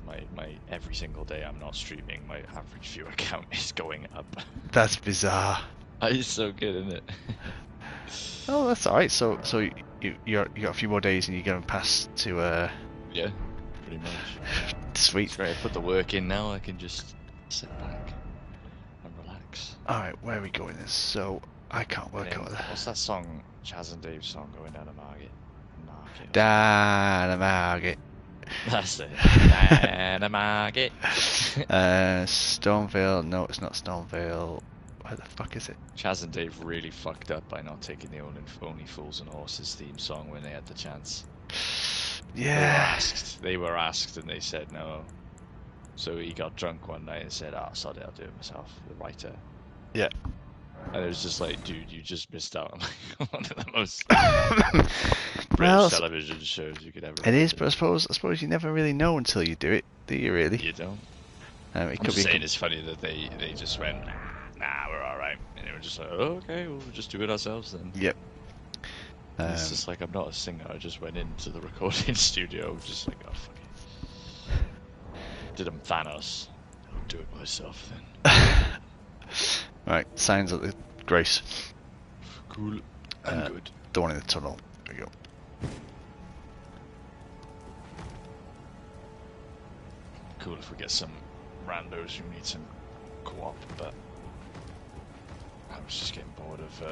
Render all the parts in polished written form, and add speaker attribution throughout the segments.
Speaker 1: my every single day I'm not streaming, my average viewer count is going up.
Speaker 2: That's bizarre.
Speaker 1: It's so good, isn't it?
Speaker 2: Oh, that's alright. So you got a few more days and you're going past to
Speaker 1: Yeah, pretty much.
Speaker 2: sweet.
Speaker 1: It's great. I put the work in now. I can just sit back and relax.
Speaker 2: Alright, where are we going? So I can't work out there.
Speaker 1: What's that song? Chaz and Dave's song, Going Down to Market.
Speaker 2: Down a market.
Speaker 1: That's it. Down to Market.
Speaker 2: Stonevale. No, it's not Stonevale. Where the fuck is it?
Speaker 1: Chaz and Dave really fucked up by not taking the Only Fools and Horses theme song when they had the chance.
Speaker 2: Yeah.
Speaker 1: They were asked and they said no. So he got drunk one night and said, "Oh, sorry, I'll do it myself." The writer.
Speaker 2: Yeah.
Speaker 1: And it was just like, dude, you just missed out on like one of the most
Speaker 2: Well,
Speaker 1: British television shows you could ever.
Speaker 2: It is, but I suppose you never really know until you do it, do you? Really?
Speaker 1: You don't.
Speaker 2: It
Speaker 1: I'm
Speaker 2: could
Speaker 1: just
Speaker 2: be.
Speaker 1: saying, it's funny that they just went, nah, we're all right, and they were just like, oh, okay, we'll just do it ourselves then.
Speaker 2: Yep.
Speaker 1: It's just like, I'm not a singer. I just went into the recording studio, just like, oh fuck it. Did them Thanos. I'll do it myself then.
Speaker 2: Right, signs of the Grace.
Speaker 1: Cool. I'm good.
Speaker 2: The one in the tunnel. There we go.
Speaker 1: Cool if we get some randos who need some co-op, but I was just getting bored of.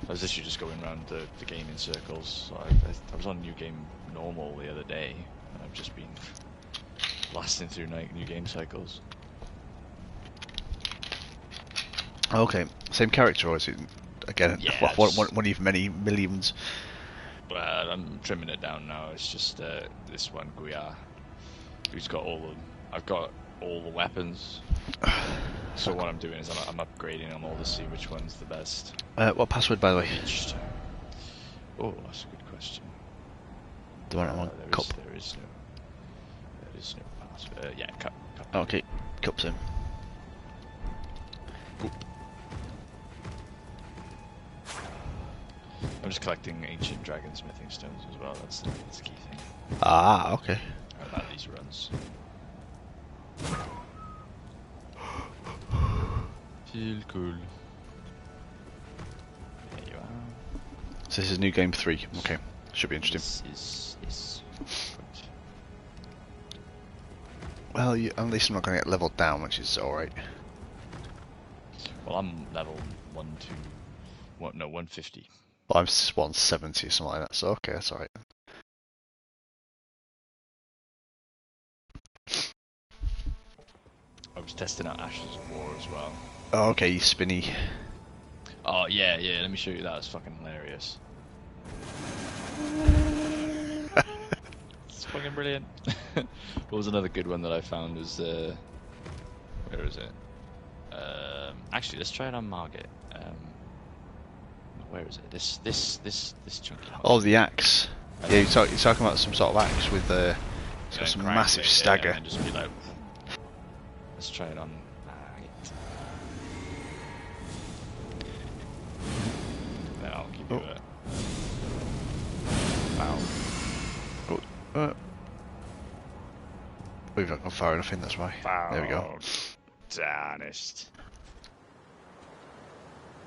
Speaker 1: I was literally just going around the game in circles. So I was on New Game Normal the other day, and I've just been blasting through new game cycles.
Speaker 2: Okay, same character, or is it again
Speaker 1: Yeah,
Speaker 2: one of many millions?
Speaker 1: Well, I'm trimming it down now. It's just this one Guya, who's got all the. I've got all the weapons. So what I'm doing is I'm upgrading them all to see which one's the best.
Speaker 2: What password, by the way?
Speaker 1: Oh, that's a good question.
Speaker 2: The one I want. Cup.
Speaker 1: There is no password. Yeah, cup.
Speaker 2: Okay, Cup's in.
Speaker 1: Coop. I'm just collecting ancient dragon smithing stones as well. That's the key thing.
Speaker 2: Ah, okay.
Speaker 1: About these runs. Feel cool. There you are.
Speaker 2: So this is new game 3. Okay, should be interesting.
Speaker 1: This is
Speaker 2: Well, at least I'm not going to get leveled down, which is alright.
Speaker 1: Well, I'm level 150.
Speaker 2: Well, I'm 170 or something like that, so okay, that's alright.
Speaker 1: I was testing out Ashes of War as well.
Speaker 2: Oh, okay, you spinny.
Speaker 1: Oh, yeah, let me show you that. It's fucking hilarious. It's fucking brilliant. What was another good one that I found was, where is it? Actually, let's try it on Margit. Where is it? This chunky.
Speaker 2: Oh, the axe. Yeah, you're talking about some sort of axe with it's got some massive stagger.
Speaker 1: And just be like, let's try it on Margit. Then I'll give you a. Wow.
Speaker 2: We've not gone far enough in, that's why.
Speaker 1: Foul.
Speaker 2: There we go.
Speaker 1: Tarnished.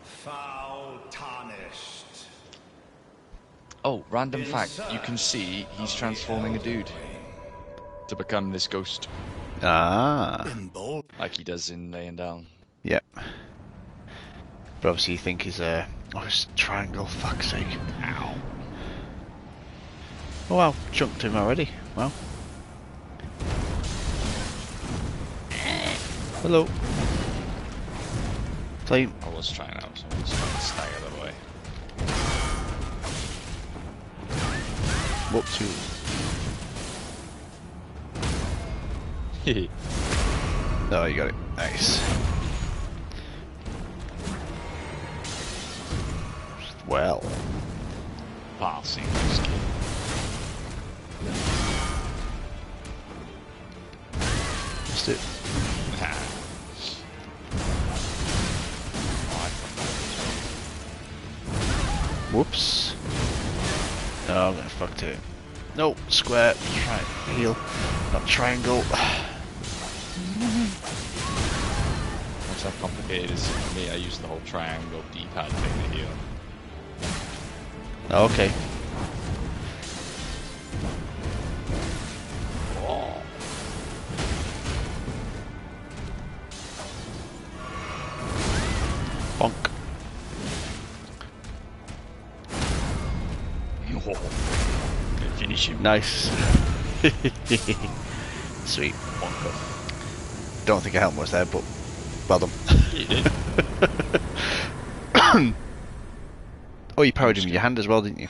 Speaker 3: Foul tarnished.
Speaker 1: Oh, random fact. You can see he's transforming a dude to become this ghost.
Speaker 2: Ah.
Speaker 1: Like he does in Laying Down.
Speaker 2: Yep. But obviously you think he's oh, it's a triangle, fuck's sake.
Speaker 1: Ow.
Speaker 2: Oh wow, chunked him already. Wow. Hello. Flame.
Speaker 1: I was trying out, so I'm just trying to stagger the way.
Speaker 2: Whoops.
Speaker 1: Hehe.
Speaker 2: Oh, you got it. Nice. Well.
Speaker 1: Passing this kid.
Speaker 2: Missed it. Whoops. Oh, I'm gonna fuck it. No, square. Try heal. Not triangle.
Speaker 1: That's how complicated it is for me. I use the whole triangle D-pad thing to heal.
Speaker 2: Oh, okay.
Speaker 1: Oh.
Speaker 2: Bonk.
Speaker 1: Good finish him.
Speaker 2: Nice. Sweet.
Speaker 1: Bonker.
Speaker 2: Don't think I helped much there, but well done.
Speaker 1: You did.
Speaker 2: Oh, you powered him with your hand as well, didn't you?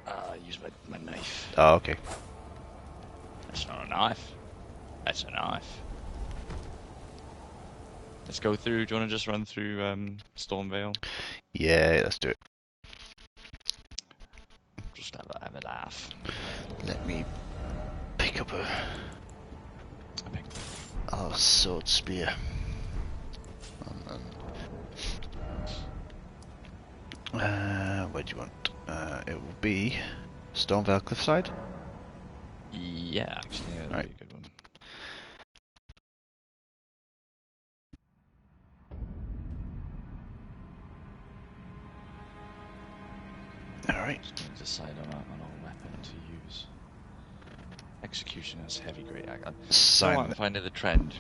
Speaker 1: I use my knife.
Speaker 2: Oh, okay.
Speaker 1: That's not a knife. That's a knife. Let's go through. Do you want to just run through Stormvale?
Speaker 2: Yeah, let's do it.
Speaker 1: Just have a laugh.
Speaker 2: Let me pick up a
Speaker 1: I picked
Speaker 2: sword spear. Where do you want? It will be Stormvale Cliffside.
Speaker 1: Yeah, actually, yeah, that'd
Speaker 2: Right.
Speaker 1: be a good one.
Speaker 2: Alright.
Speaker 1: Just going to decide on a weapon to use. Execution has heavy great axe. So I'm finding the trend.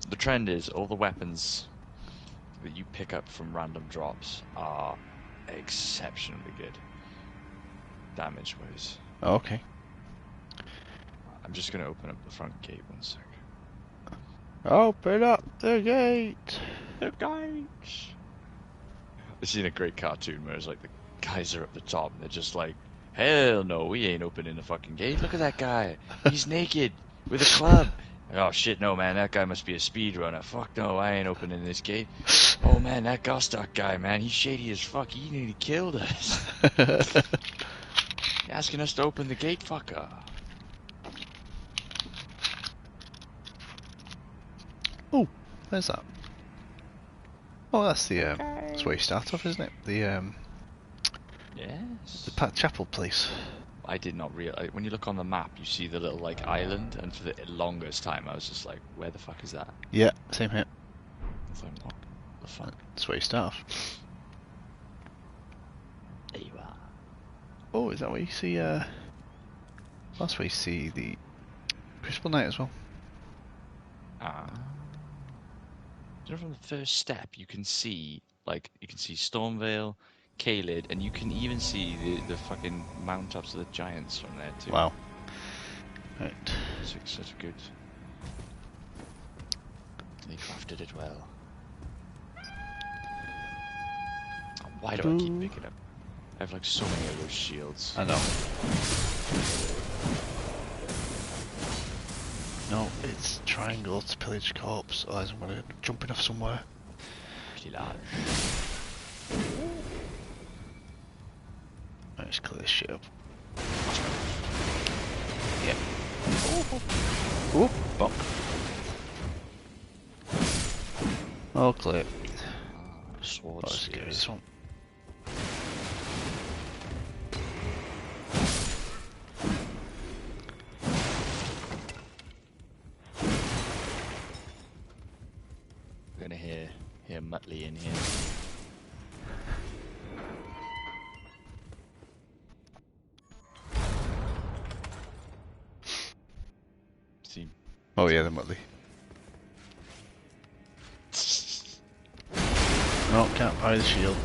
Speaker 1: The trend is all the weapons that you pick up from random drops are exceptionally good. Damage wise.
Speaker 2: Okay.
Speaker 1: I'm just going to open up the front gate 1 sec.
Speaker 2: Open up the gate.
Speaker 1: The gates. I've seen a great cartoon where it's like the guys are up the top and they're just like, hell no, we ain't opening the fucking gate. Look at that guy. He's naked with a club. Oh shit, no man, that guy must be a speedrunner. Fuck no, I ain't opening this gate. Oh man, that Gostock guy, man, he's shady as fuck. He nearly killed us. You're asking us to open the gate, fucker.
Speaker 2: Oh, where's that? Oh, that's the that's where you start off, isn't it? The
Speaker 1: Yes.
Speaker 2: Pat Chapel place.
Speaker 1: I did not realize. When you look on the map, you see the little like island, and for the longest time, I was just like, "Where the fuck is that?"
Speaker 2: Yeah, same here.
Speaker 1: It's like, what the fuck?
Speaker 2: That's where you start off.
Speaker 1: There you are.
Speaker 2: Oh, is that where you see? That's where you see the Crucible Knight as well.
Speaker 1: Ah. You know, from the first step, you can see Stormvale, Caelid, and you can even see the fucking mountaintops of the giants from there too.
Speaker 2: Wow. Right.
Speaker 1: Such a good. They crafted it well. Why do I keep picking up? I have like so many of those shields.
Speaker 2: I know. No, it's triangle to pillage corpse, otherwise I'm going to jumping off somewhere.
Speaker 1: Pillage.
Speaker 2: Let's clear this shit up. Yep. Oh, bump. Oh, clear.
Speaker 1: Sword
Speaker 2: Let's get this one.
Speaker 1: We're gonna hear Muttley in here. See.
Speaker 2: Oh yeah, the Muttley. No, can't buy the shield.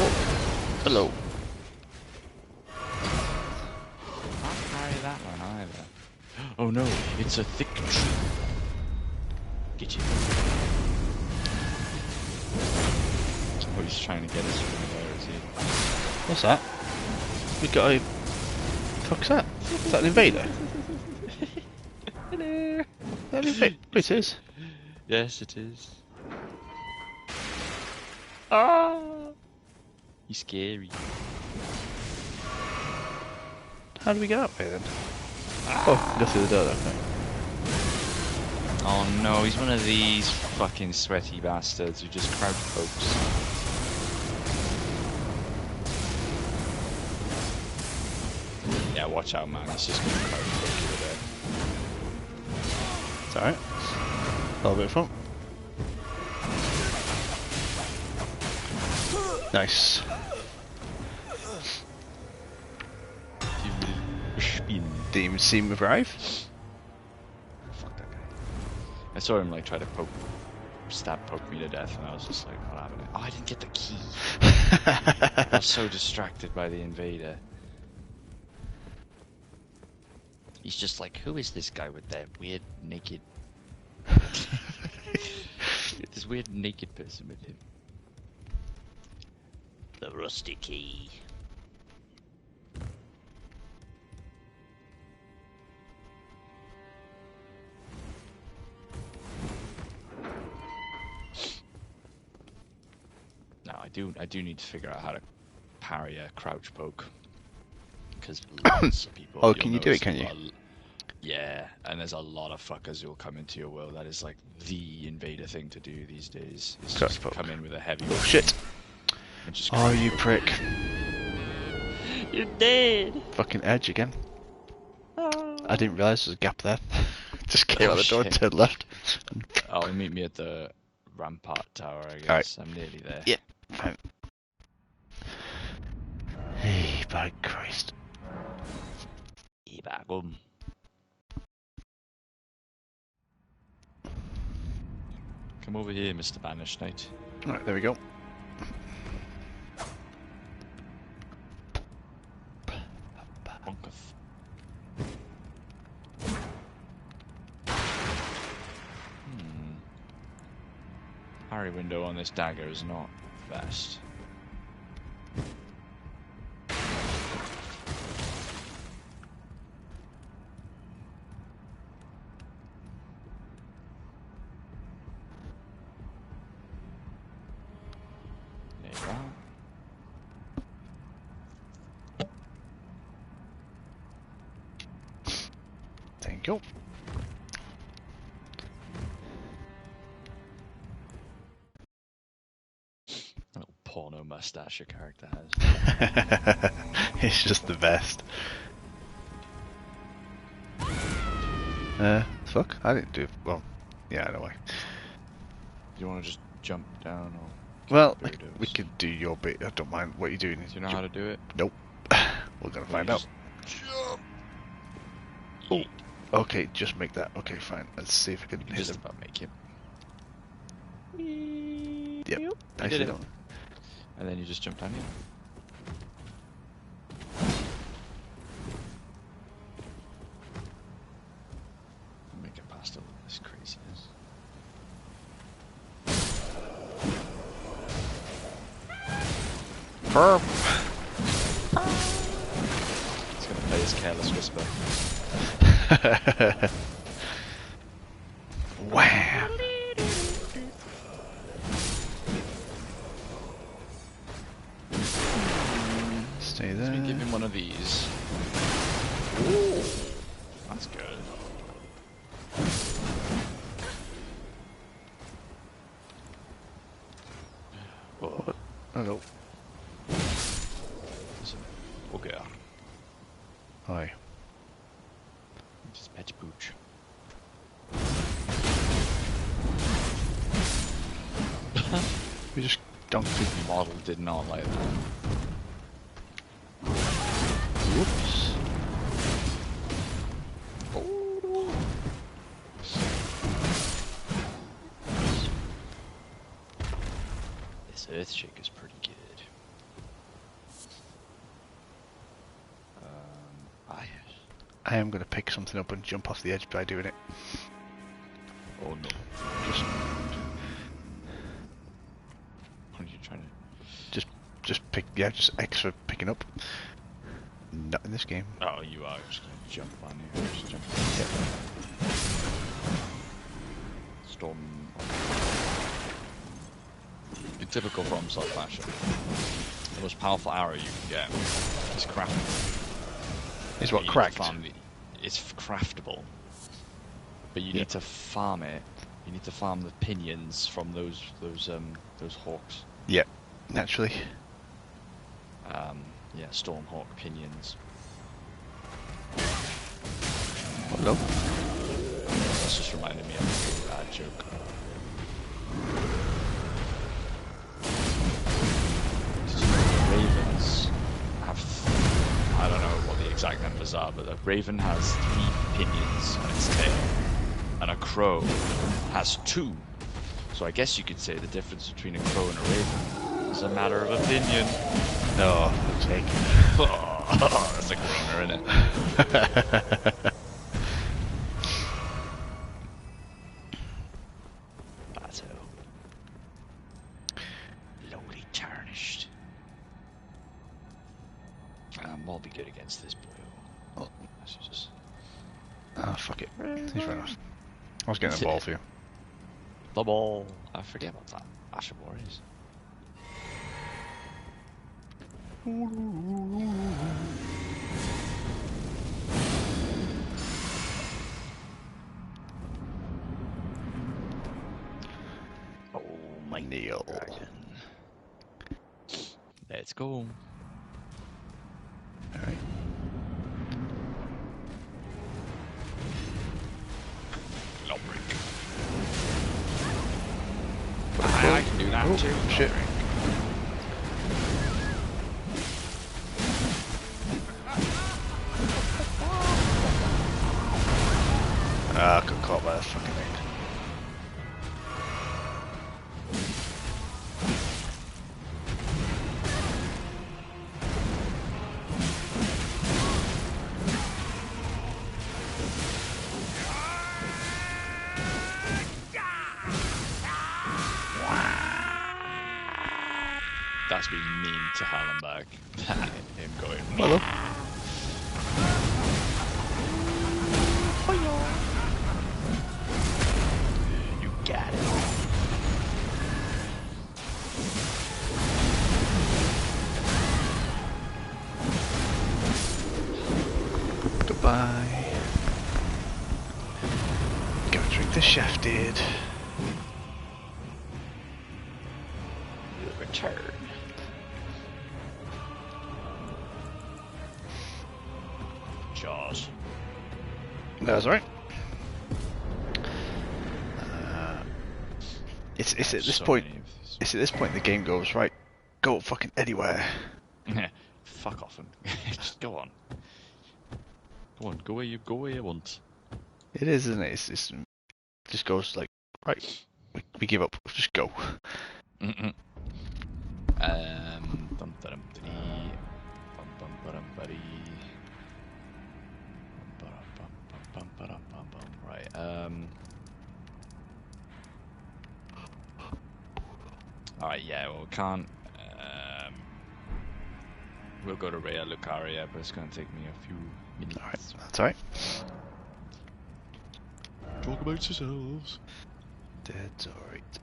Speaker 2: Oh, hello.
Speaker 1: Can't carry that one either. Oh no, it's a thick tree. Get you. Oh, he's trying to get us from there, is he?
Speaker 2: What's that? We got a... Fuck's that? Is that an invader?
Speaker 1: Hello.
Speaker 2: That an invader? Oh, it is.
Speaker 1: Yes, it is. Ah! He's scary.
Speaker 2: How do we get up here then? Oh, go through the door, okay.
Speaker 1: Oh no, he's one of these fucking sweaty bastards who just crouch folks. Yeah, watch out, man. It's just going to crowd poke you there.
Speaker 2: It's alright. A little bit of fun. Nice. Didn't even see him arrive.
Speaker 1: Fuck that guy. I saw him like try to poke me to death, and I was just like, what happened? Oh, I didn't get the key. I was so distracted by the invader. He's just like, who is this guy with that weird naked... this weird naked person with him. The rusty key. No, I do need to figure out how to parry a crouch poke. Because lots of people...
Speaker 2: Oh, can you do it, can you?
Speaker 1: Yeah, and there's a lot of fuckers who'll come into your world. That is like the invader thing to do these days. Is
Speaker 2: Crouch
Speaker 1: just
Speaker 2: poke.
Speaker 1: come in with a heavy...
Speaker 2: Oh, shit.
Speaker 1: Just
Speaker 2: Oh, you prick.
Speaker 1: You're dead!
Speaker 2: Fucking edge again.
Speaker 1: Oh.
Speaker 2: I didn't realise there was a gap there. Just came
Speaker 1: Oh,
Speaker 2: out the door and
Speaker 1: shit.
Speaker 2: turned left.
Speaker 1: Oh, meet me at the rampart tower, I guess.
Speaker 2: Alright.
Speaker 1: I'm nearly there.
Speaker 2: Yeah. Fine. Hey, by Christ.
Speaker 1: Ibagum. Come over here, Mr. Banished Knight.
Speaker 2: Alright, there we go.
Speaker 1: Monkoth. Parry window on this dagger is not best. There you are.
Speaker 2: Thank you.
Speaker 1: A little porno mustache your character has.
Speaker 2: It's just the best. Fuck, I didn't do... Well, yeah, I know why.
Speaker 1: Do you want to just jump down or...
Speaker 2: Well,
Speaker 1: There it
Speaker 2: we
Speaker 1: is.
Speaker 2: could do your bit. I don't mind what you're doing.
Speaker 1: Do you know how to do it?
Speaker 2: Nope. We're gonna find
Speaker 1: You
Speaker 2: out.
Speaker 1: just Jump!
Speaker 2: Oh, okay, just make that. Okay, fine. Let's see if I can hit
Speaker 1: Just
Speaker 2: him.
Speaker 1: about make it.
Speaker 2: Yep.
Speaker 1: You
Speaker 2: Nicely
Speaker 1: did it.
Speaker 2: done.
Speaker 1: And then you just jump down here. Make it past all this craziness.
Speaker 2: Perp.
Speaker 1: It's gonna play his Careless Whisper.
Speaker 2: Wham! Stay
Speaker 1: Let me
Speaker 2: there.
Speaker 1: give him one of these. Ooh, that's good. Oh,
Speaker 2: Oh no.
Speaker 1: okay.
Speaker 2: Hi.
Speaker 1: Just pet pooch.
Speaker 2: We just dunked it.
Speaker 1: The model did not like that.
Speaker 2: Whoops.
Speaker 1: Oh. This Earthshake is pretty good.
Speaker 2: I am going to pick something up and jump off the edge by doing it.
Speaker 1: Oh no.
Speaker 2: Just
Speaker 1: What are you trying to...
Speaker 2: just pick, yeah, just X for picking up. Not in this game.
Speaker 1: Oh, you are just going to jump on here. Just jump.
Speaker 2: Yep.
Speaker 1: Storm. Your typical FromSoft fashion. The most powerful arrow you can get is craftable.
Speaker 2: Is what
Speaker 1: You need to
Speaker 2: cracked?
Speaker 1: farm it's craftable, but you need to farm it. You need to farm the pinions from those hawks.
Speaker 2: Yep, naturally.
Speaker 1: Yeah, Stormhawk pinions.
Speaker 2: go.
Speaker 1: That's just reminded me of a bad joke. Ravens have, I don't know what the exact numbers are, but a raven has 3 pinions on its tail, and a crow has 2. So I guess you could say the difference between a crow and a raven is a matter of opinion.
Speaker 2: No, fuck's sake.
Speaker 1: Oh, that's a groaner, innit? Lowly tarnished. I'll be good against this boy.
Speaker 2: Oh.
Speaker 1: Just...
Speaker 2: Ah, fuck it. He's run off. I was getting a ball for you.
Speaker 1: The ball. I forget about that. Asher Warriors. Oh my
Speaker 2: Neil.
Speaker 1: dragon. Let's go.
Speaker 2: Alright.
Speaker 1: Lombrick. I can do that too.
Speaker 2: Shit. Ah, I got caught by that fucking thing.
Speaker 1: That's been mean to Hallenberg. Him going.
Speaker 2: Hello.
Speaker 1: You got it.
Speaker 2: Goodbye. Go drink the shafted.
Speaker 1: Return. Jaws.
Speaker 2: That's alright. It's at this point. It's at this point the game goes right. Go fucking anywhere.
Speaker 1: Fuck off and just go on. Go on, go where you want.
Speaker 2: It is, isn't it? It's just goes like right. We give up. Just go.
Speaker 1: Mm-mm. Dum dum dee. Bum bum ba-dum buddy. Bum bum bum bum bum. Right. All right. Yeah. Well, we can't. We'll go to Rhea Lucaria, but it's gonna take me a few minutes.
Speaker 2: All right. That's alright.
Speaker 1: Talk about yourselves.
Speaker 2: That's alright.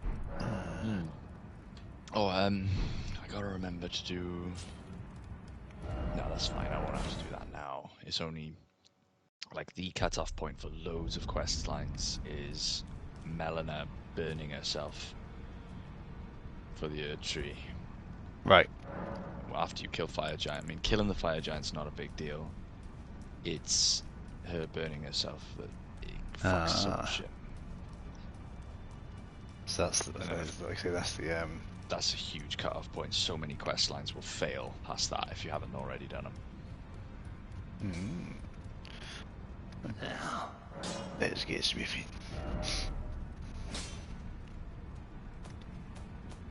Speaker 1: Oh, I gotta remember to do. No, that's fine. I won't have to do that now. It's only like the cutoff point for loads of quest lines is Melina burning herself for the Erd Tree.
Speaker 2: Right.
Speaker 1: Well, after you kill Fire Giant, I mean, killing the Fire Giant's not a big deal. It's her burning herself that it fucks so much shit.
Speaker 2: So that's like I say, that's the
Speaker 1: That's a huge cut-off point. So many quest lines will fail past that if you haven't already done them.
Speaker 2: Now, let's get swiffing.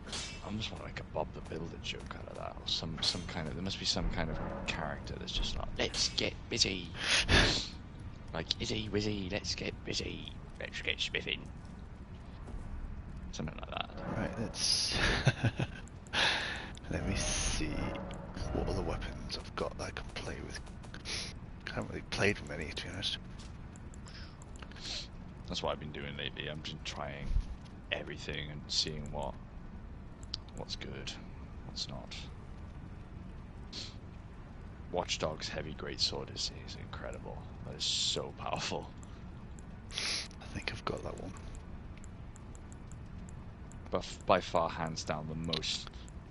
Speaker 1: I almost want to make a Bob the Builder joke out of that, or some kind of. There must be some kind of character that's just like, let's get busy. Like, Izzy Wizzy, let's get busy. Let's get spiffing. Something like that.
Speaker 2: Right, let's let me see what other weapons I've got that I can play with. I haven't really played with many, to be honest.
Speaker 1: That's what I've been doing lately. I'm just trying everything and seeing what's good, what's not. Watch Dogs Heavy Greatsword is incredible. That is so powerful.
Speaker 2: I think I've got that one.
Speaker 1: But by far, hands down, the most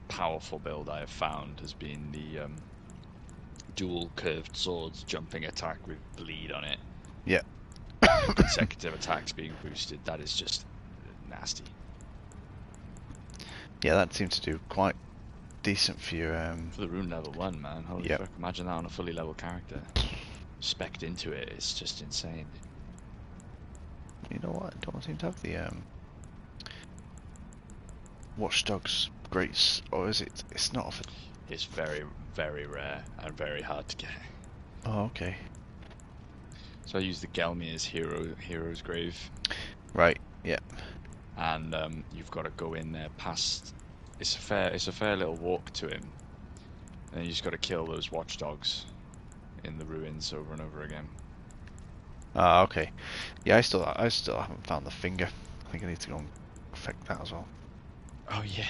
Speaker 1: powerful build I have found has been the dual curved swords jumping attack with bleed on it.
Speaker 2: Yeah.
Speaker 1: consecutive attacks being boosted. That is just nasty.
Speaker 2: Yeah, that seemed to do quite decent for your
Speaker 1: For the rune level 1, man. Holy
Speaker 2: Yep.
Speaker 1: fuck, imagine that on a fully level character. Spec'd into it, it's just insane.
Speaker 2: You know what? I don't seem to have the Watch Dogs Greats, or is it? It's not offered.
Speaker 1: It's very, very rare and very hard to get.
Speaker 2: Oh, okay.
Speaker 1: So I use the Gelmir's Hero's Grave.
Speaker 2: Right. Yeah.
Speaker 1: And you've got to go in there past. It's a fair little walk to him, and then you just got to kill those watchdogs in the ruins over and over again.
Speaker 2: Ah, okay. Yeah, I still haven't found the finger. I think I need to go and affect that as well.
Speaker 1: Oh yeah.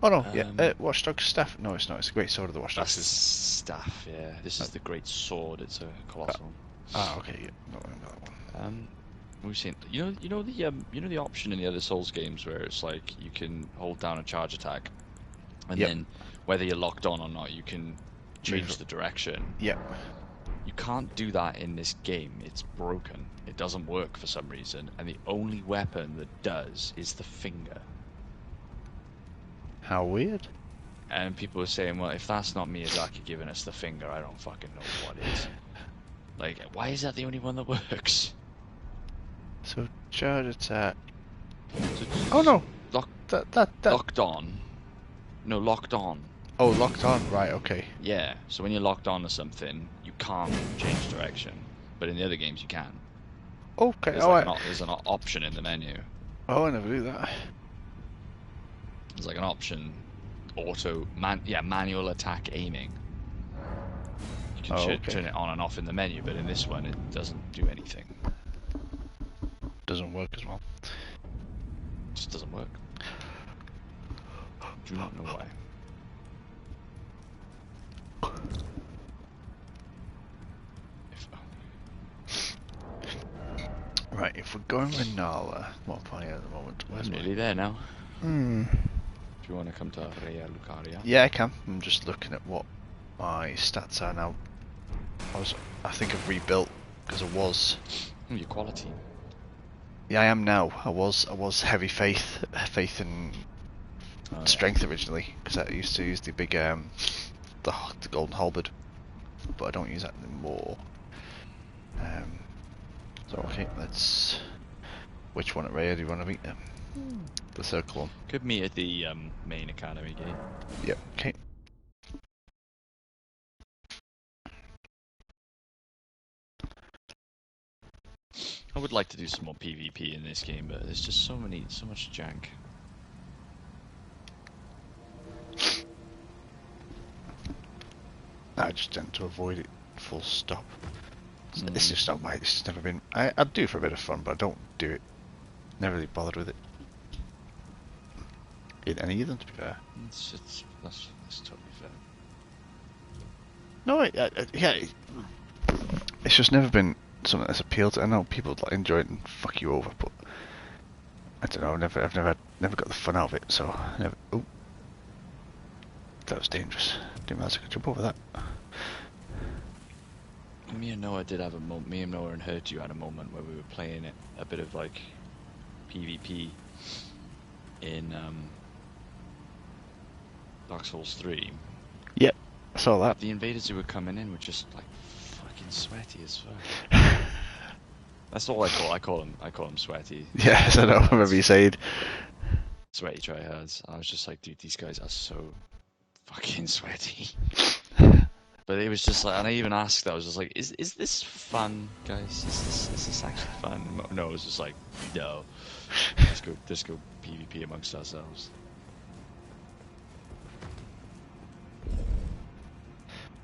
Speaker 2: Oh no, yeah. Watchdog staff. No, it's not. It's the great sword of the Watchdog.
Speaker 1: That's his staff. Yeah. This is the great sword. It's a colossal.
Speaker 2: Ah, okay. Yeah. Not remember that one.
Speaker 1: We've seen, you know the option in the other Souls games where it's like you can hold down a charge attack, and
Speaker 2: Yep.
Speaker 1: then whether you're locked on or not, you can change the direction.
Speaker 2: Yep.
Speaker 1: You can't do that in this game. It's broken. It doesn't work for some reason, and the only weapon that does is the finger.
Speaker 2: How weird.
Speaker 1: And people are saying, well, if that's not Miyazaki giving us the finger, I don't fucking know what is. Like, why is that the only one that works?
Speaker 2: So charge attack.
Speaker 1: So
Speaker 2: Oh no.
Speaker 1: that locked on. No, locked on.
Speaker 2: Oh, locked on. Right. Okay.
Speaker 1: Yeah. So when you're locked on to something, you can't change direction. But in the other games, you can.
Speaker 2: Okay.
Speaker 1: There's an option in the menu.
Speaker 2: Oh, I never knew that.
Speaker 1: There's like an option, manual attack aiming. You can turn it on and off in the menu, but in this one, it doesn't do anything.
Speaker 2: Doesn't work as well.
Speaker 1: Just doesn't work. Do not know why.
Speaker 2: Right, if we're going Renala, what am I at the moment?
Speaker 1: I'm nearly there now.
Speaker 2: Hmm.
Speaker 1: Do you want to come to Rea Lucaria?
Speaker 2: Yeah, I can. I'm just looking at what my stats are now. I think I've rebuilt because I was.
Speaker 1: Your quality.
Speaker 2: Yeah, I am now. I was heavy faith and strength originally because I used to use the big the golden halberd, but I don't use that anymore. So okay, let's. Which one at Raya do you want to meet them? The circle one.
Speaker 1: Could meet at the main academy gate.
Speaker 2: Yep. Okay.
Speaker 1: I would like to do some more PvP in this game, but there's just so much jank.
Speaker 2: I just tend to avoid it full stop. It's just not my. It's never been. I'd do it for a bit of fun, but I don't do it. Never really bothered with it. In any of them, to be fair.
Speaker 1: That's totally fair.
Speaker 2: No, yeah. It's just never been something that's appealed to. I know people like enjoy it and fuck you over, but I don't know. I've never got the fun out of it. So never. Oh, that was dangerous. Didn't realize I could jump over that.
Speaker 1: Me and Noah did have a moment. Me and Noah and Hurt had a moment where we were playing it a bit of like PvP in Dark Souls 3.
Speaker 2: Yep, I saw that.
Speaker 1: The invaders who were coming in were just like fucking sweaty as fuck. That's all I call them sweaty.
Speaker 2: Yes, I know. I remember you saying.
Speaker 1: Sweaty tryhards. I was just like, dude, these guys are so fucking sweaty. But it was just like, and I even asked, I was just like, is this fun, guys? Is this actually fun? No, it was just like, no. Let's go PvP amongst ourselves.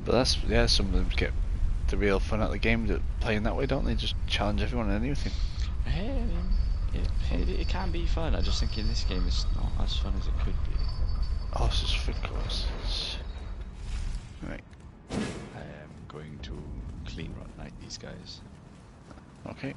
Speaker 2: But that's some of them get the real fun out of the game playing that way, don't they? Just challenge everyone and anything.
Speaker 1: Hey, I mean, it can be fun. I just think in this game it's not as fun as it could be.
Speaker 2: Oh, this is for courses. Right.
Speaker 1: I am going to clean run night these guys.
Speaker 2: Okay.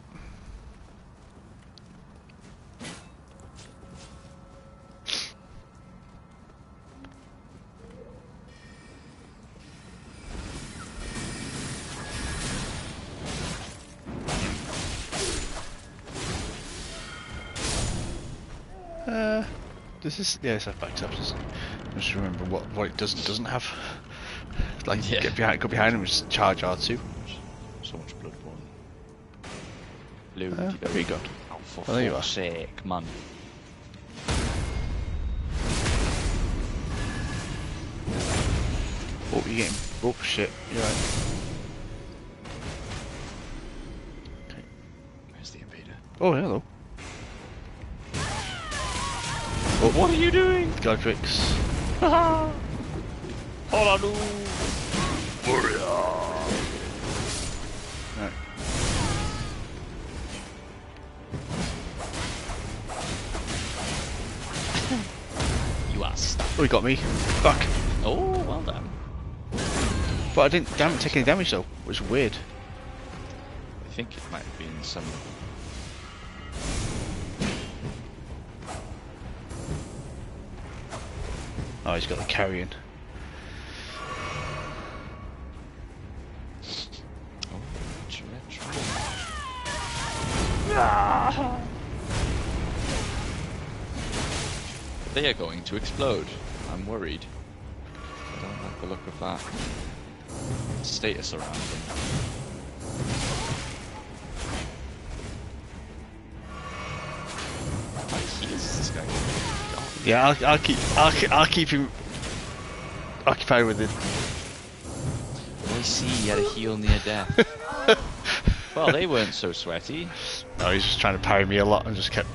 Speaker 2: This is yeah, it's back up. Just remember what it doesn't have. Like
Speaker 1: Yeah.
Speaker 2: go behind him and just charge R2.
Speaker 1: So much Bloodborne.
Speaker 2: Very good.
Speaker 1: Oh, for
Speaker 2: Well, there you
Speaker 1: fuck's sake, man.
Speaker 2: Oh, you're getting... Oh, shit. You're right. Okay.
Speaker 1: Where's the invader?
Speaker 2: Oh, hello.
Speaker 1: Oh, what are you doing?
Speaker 2: Godric's.
Speaker 1: Haha! Hola, Warrior!
Speaker 2: Right.
Speaker 1: You are stuck.
Speaker 2: Oh, he got me. Fuck.
Speaker 1: Oh, well done.
Speaker 2: But I didn't take any damage though, which is weird.
Speaker 1: I think it might have been some...
Speaker 2: Oh, he's got the carrion.
Speaker 1: Oh, retro. They are going to explode. I'm worried. I don't like the look of that status around them. How many heals is this guy got?
Speaker 2: Yeah, I'll keep him occupied with it.
Speaker 1: I see he had a heal near death. Well, they weren't so sweaty.
Speaker 2: No, he's just trying to parry me a lot and just kept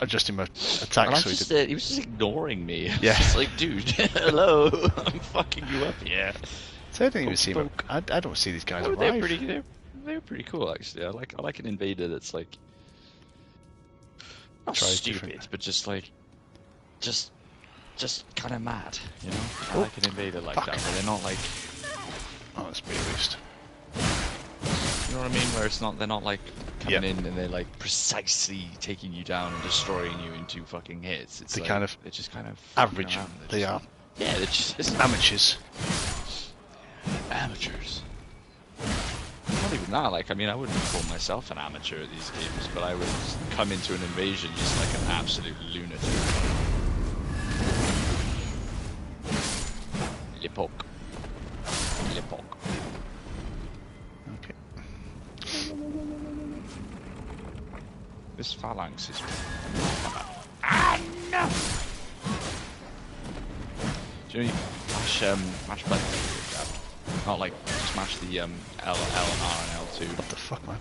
Speaker 2: adjusting my attacks.
Speaker 1: And
Speaker 2: So
Speaker 1: he was just ignoring me.
Speaker 2: Yeah.
Speaker 1: It's like, dude, hello, I'm fucking you up here.
Speaker 2: So I didn't even see him. I don't see these guys arrive.
Speaker 1: They were pretty cool actually. I like an invader that's like not
Speaker 2: Tries
Speaker 1: stupid,
Speaker 2: different.
Speaker 1: but just like just kind of mad, you know. I
Speaker 2: Oh,
Speaker 1: like an invader like
Speaker 2: fuck.
Speaker 1: that, where they're not like,
Speaker 2: Oh, that's me at least.
Speaker 1: you know what I mean, where it's not, they're not like coming
Speaker 2: Yeah.
Speaker 1: in and they're like precisely taking you down and destroying you in 2 fucking hits. It's
Speaker 2: They
Speaker 1: like,
Speaker 2: kind of
Speaker 1: they're just kind of fucking
Speaker 2: Average.
Speaker 1: around.
Speaker 2: They are
Speaker 1: Yeah, they're just
Speaker 2: amateurs.
Speaker 1: amateurs. Not even that, like, I mean, I wouldn't call myself an amateur at these games, but I would come into an invasion just like an absolute lunatic. Lipok. Lipok.
Speaker 2: Okay.
Speaker 1: This phalanx is... Ah, no! Do you know mash buttons? Not like, just mash the L, R, and L2.
Speaker 2: What the fuck, man?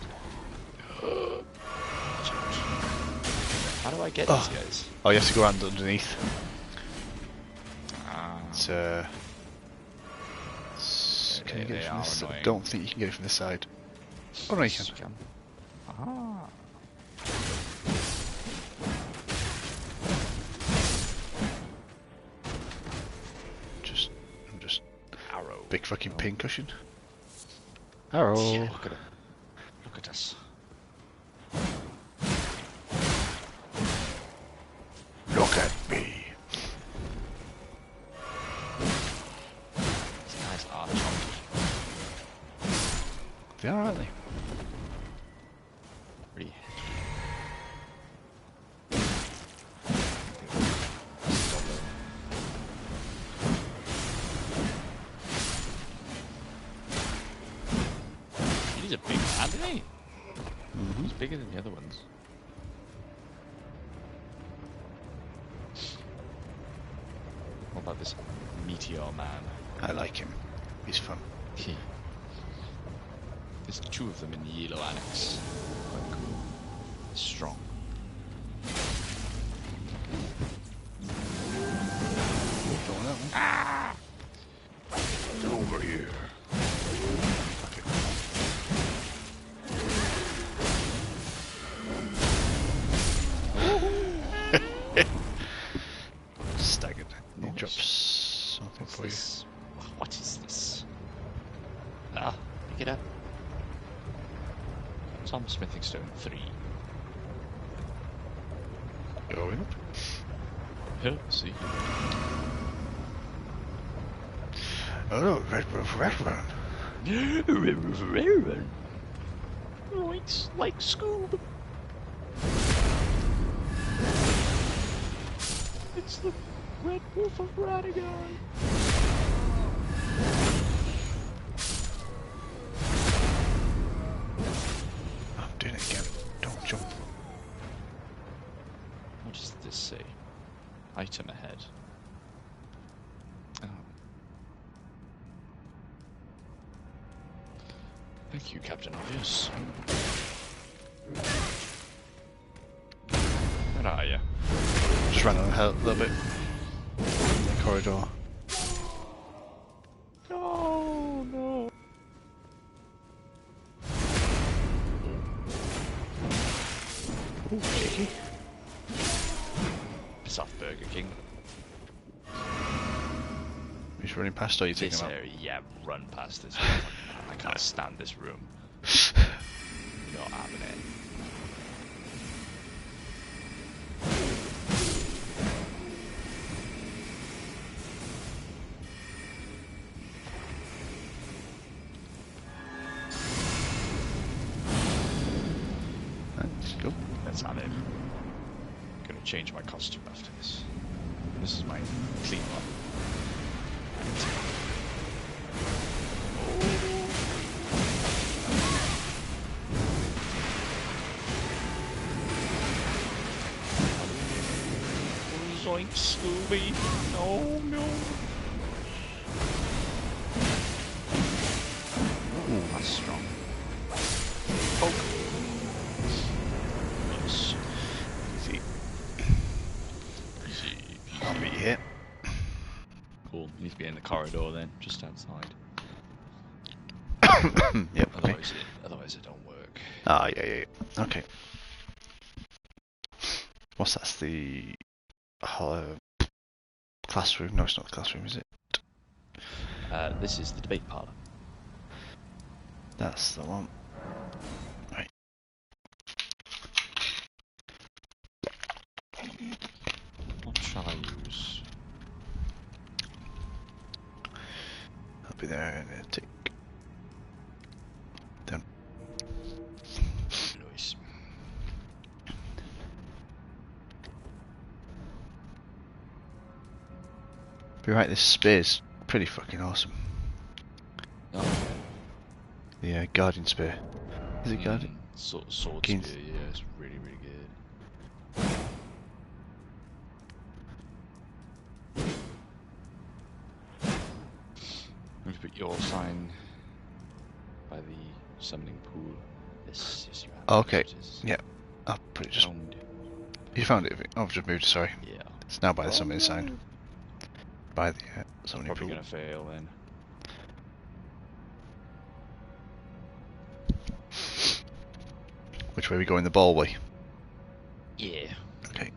Speaker 1: How do I get these guys?
Speaker 2: Oh, you have to go around underneath.
Speaker 1: Ah,
Speaker 2: It's can you get it from this side? I
Speaker 1: annoying.
Speaker 2: don't think you can get it from this side. Oh no, you can.
Speaker 1: scam. Ah.
Speaker 2: I'm just
Speaker 1: Arrow.
Speaker 2: big fucking
Speaker 1: Oh.
Speaker 2: pincushion. Arrow.
Speaker 1: Yeah, look at it. Look at us.
Speaker 2: Look at me.
Speaker 1: These guys are chunky.
Speaker 2: They are, aren't they?
Speaker 1: Pretty hefty. He's a big man, isn't he? He's bigger than the other ones. What about this meteor man?
Speaker 2: I like him. He's fun.
Speaker 1: There's 2 of them in the yellow annex. Quite cool. Strong.
Speaker 2: Don't want that one.
Speaker 1: Ah!
Speaker 2: Get over here. Fuck it. Staggered. He
Speaker 1: Nice.
Speaker 2: drops something
Speaker 1: What's
Speaker 2: for you.
Speaker 1: this? What is this? Ah, pick it up. Tom Smithing Stone 3.
Speaker 2: Going up.
Speaker 1: Yeah, see.
Speaker 2: Oh no, red one.
Speaker 1: Like Scoob. It's the Red Wolf of Radigan.
Speaker 2: I'm doing it again. Don't jump.
Speaker 1: What does this say? Item ahead. Oh. Thank you, Captain Obvious. Where are you?
Speaker 2: Just ran on a little bit. In the corridor.
Speaker 1: Oh no!
Speaker 2: Ooh, cheeky.
Speaker 1: Piss off, Burger King.
Speaker 2: He's running past, or you taking
Speaker 1: This
Speaker 2: him out?
Speaker 1: area, yeah, run past this room. I can't stand this room. Not having it.
Speaker 2: Let's go.
Speaker 1: Let's have it. I'm gonna change my costume after this. This is my clean one. Zoink, Scooby! Oh no! Ooh, that's strong. Poke! Yes.
Speaker 2: Easy.
Speaker 1: Easy.
Speaker 2: I'll meet you here.
Speaker 1: Cool. You need to be in the corridor then, just outside.
Speaker 2: Yep, okay.
Speaker 1: Otherwise it don't work.
Speaker 2: Ah, yeah. Okay. What's that's the classroom? No, it's not the classroom, is it?
Speaker 1: This is the debate parlour.
Speaker 2: That's the one. Right.
Speaker 1: What shall I use?
Speaker 2: I'll be there in a tick. Done.
Speaker 1: Nice.
Speaker 2: Be right, this spear's pretty fucking awesome.
Speaker 1: Oh,
Speaker 2: The Guardian Spear. Is it Guardian?
Speaker 1: Sword
Speaker 2: Keen-
Speaker 1: spear, yeah, it's really, really good. I'm going to put your sign by the summoning pool. Yes, you have.
Speaker 2: Oh, okay.
Speaker 1: It is.
Speaker 2: Yeah. I'll put it just.
Speaker 1: Found.
Speaker 2: You found it? Oh, I've just moved. Sorry.
Speaker 1: Yeah.
Speaker 2: It's now by the
Speaker 1: Oh,
Speaker 2: summoning
Speaker 1: no.
Speaker 2: sign. By the summoning
Speaker 1: Probably
Speaker 2: pool.
Speaker 1: going to fail then.
Speaker 2: Which way we go in the ball way?
Speaker 1: Yeah.
Speaker 2: Okay.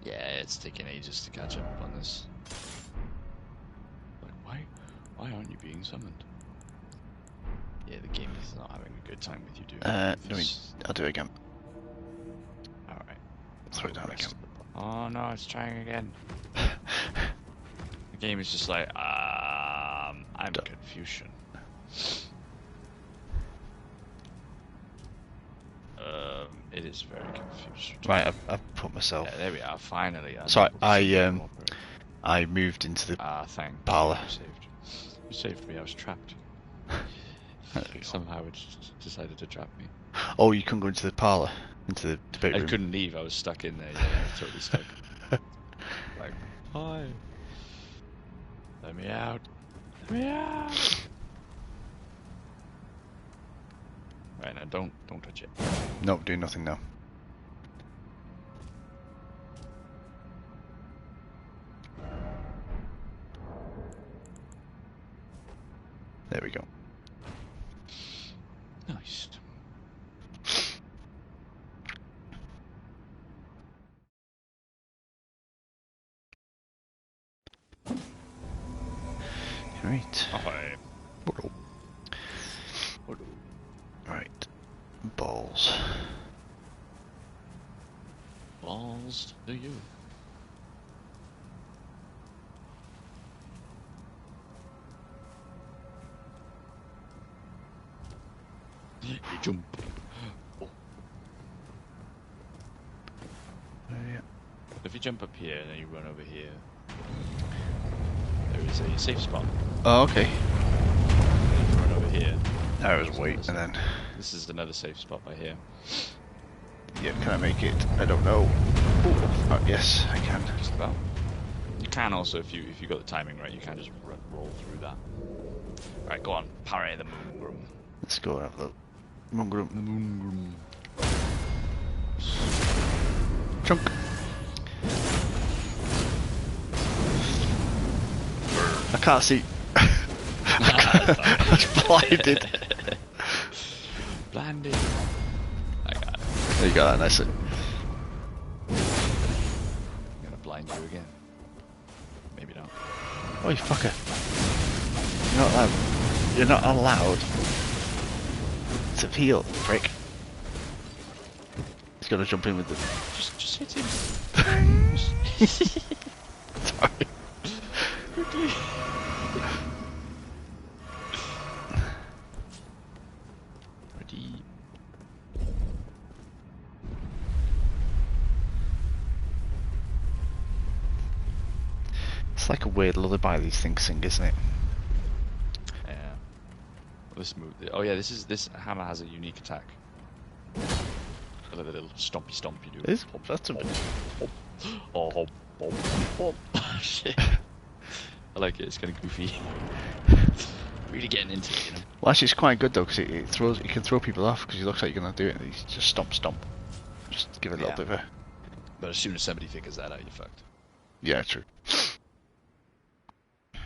Speaker 1: Yeah, it's taking ages to catch up on this. Like, why aren't you being summoned? Yeah, the game is not having a good time with you, dude.
Speaker 2: I'll do it again.
Speaker 1: Alright.
Speaker 2: Throw it down again.
Speaker 1: Oh no, it's trying again. The game is just like, I'm Confucian. It is very confused.
Speaker 2: Right, I've put myself.
Speaker 1: Yeah, there we are, finally.
Speaker 2: Sorry, I moved into the
Speaker 1: thank
Speaker 2: parlour.
Speaker 1: You saved me, I was trapped. Somehow it just decided to trap me.
Speaker 2: Oh, you couldn't go into the parlour, into the debate room.
Speaker 1: I couldn't leave, I was stuck in there, yeah, I was totally stuck. Like, hi. Let me out. Let me out. Right, now don't touch it.
Speaker 2: Nope, doing nothing now. There we go.
Speaker 1: Nice.
Speaker 2: Right.
Speaker 1: Ahoy.
Speaker 2: Right. Balls.
Speaker 1: Balls to you. You jump. Oh.
Speaker 2: Yeah.
Speaker 1: If you jump up here and then you run over here, there is a safe spot.
Speaker 2: Oh, okay.
Speaker 1: And if you run over here,
Speaker 2: There was wait, and then...
Speaker 1: this is another safe spot by here.
Speaker 2: Yeah, can I make it? I don't know. Ooh. Oh, yes, I can.
Speaker 1: Just about. You can also, if you got the timing right, you can just roll through that. Right, go on, parry the moon room.
Speaker 2: Let's go and have a look. Mungrum.
Speaker 1: The moon room.
Speaker 2: Chunk. I can't see. He's blinded.
Speaker 1: Blinded. I got it.
Speaker 2: There you go, that nicely.
Speaker 1: I'm gonna blind you again. Maybe not.
Speaker 2: Oh, you fucker. You're not allowed. You're not allowed to heal, prick. He's gonna jump in with the...
Speaker 1: Just hit him.
Speaker 2: Sorry.
Speaker 1: Quickly. Ready.
Speaker 2: It's like a weird lullaby these things sing, isn't it?
Speaker 1: Yeah. This move. Oh yeah, this hammer has a unique attack. A little stompy stomp you do.
Speaker 2: Is that's a bit...
Speaker 1: Oh, shit. I like it. It's kind of goofy. Really getting into it, you know.
Speaker 2: Well, actually, it's quite good though, because it can throw people off, because he looks like you're gonna do it, and he's just stomp. Just give it a little bit of a...
Speaker 1: But as soon as somebody figures that out, you're fucked.
Speaker 2: Yeah, true.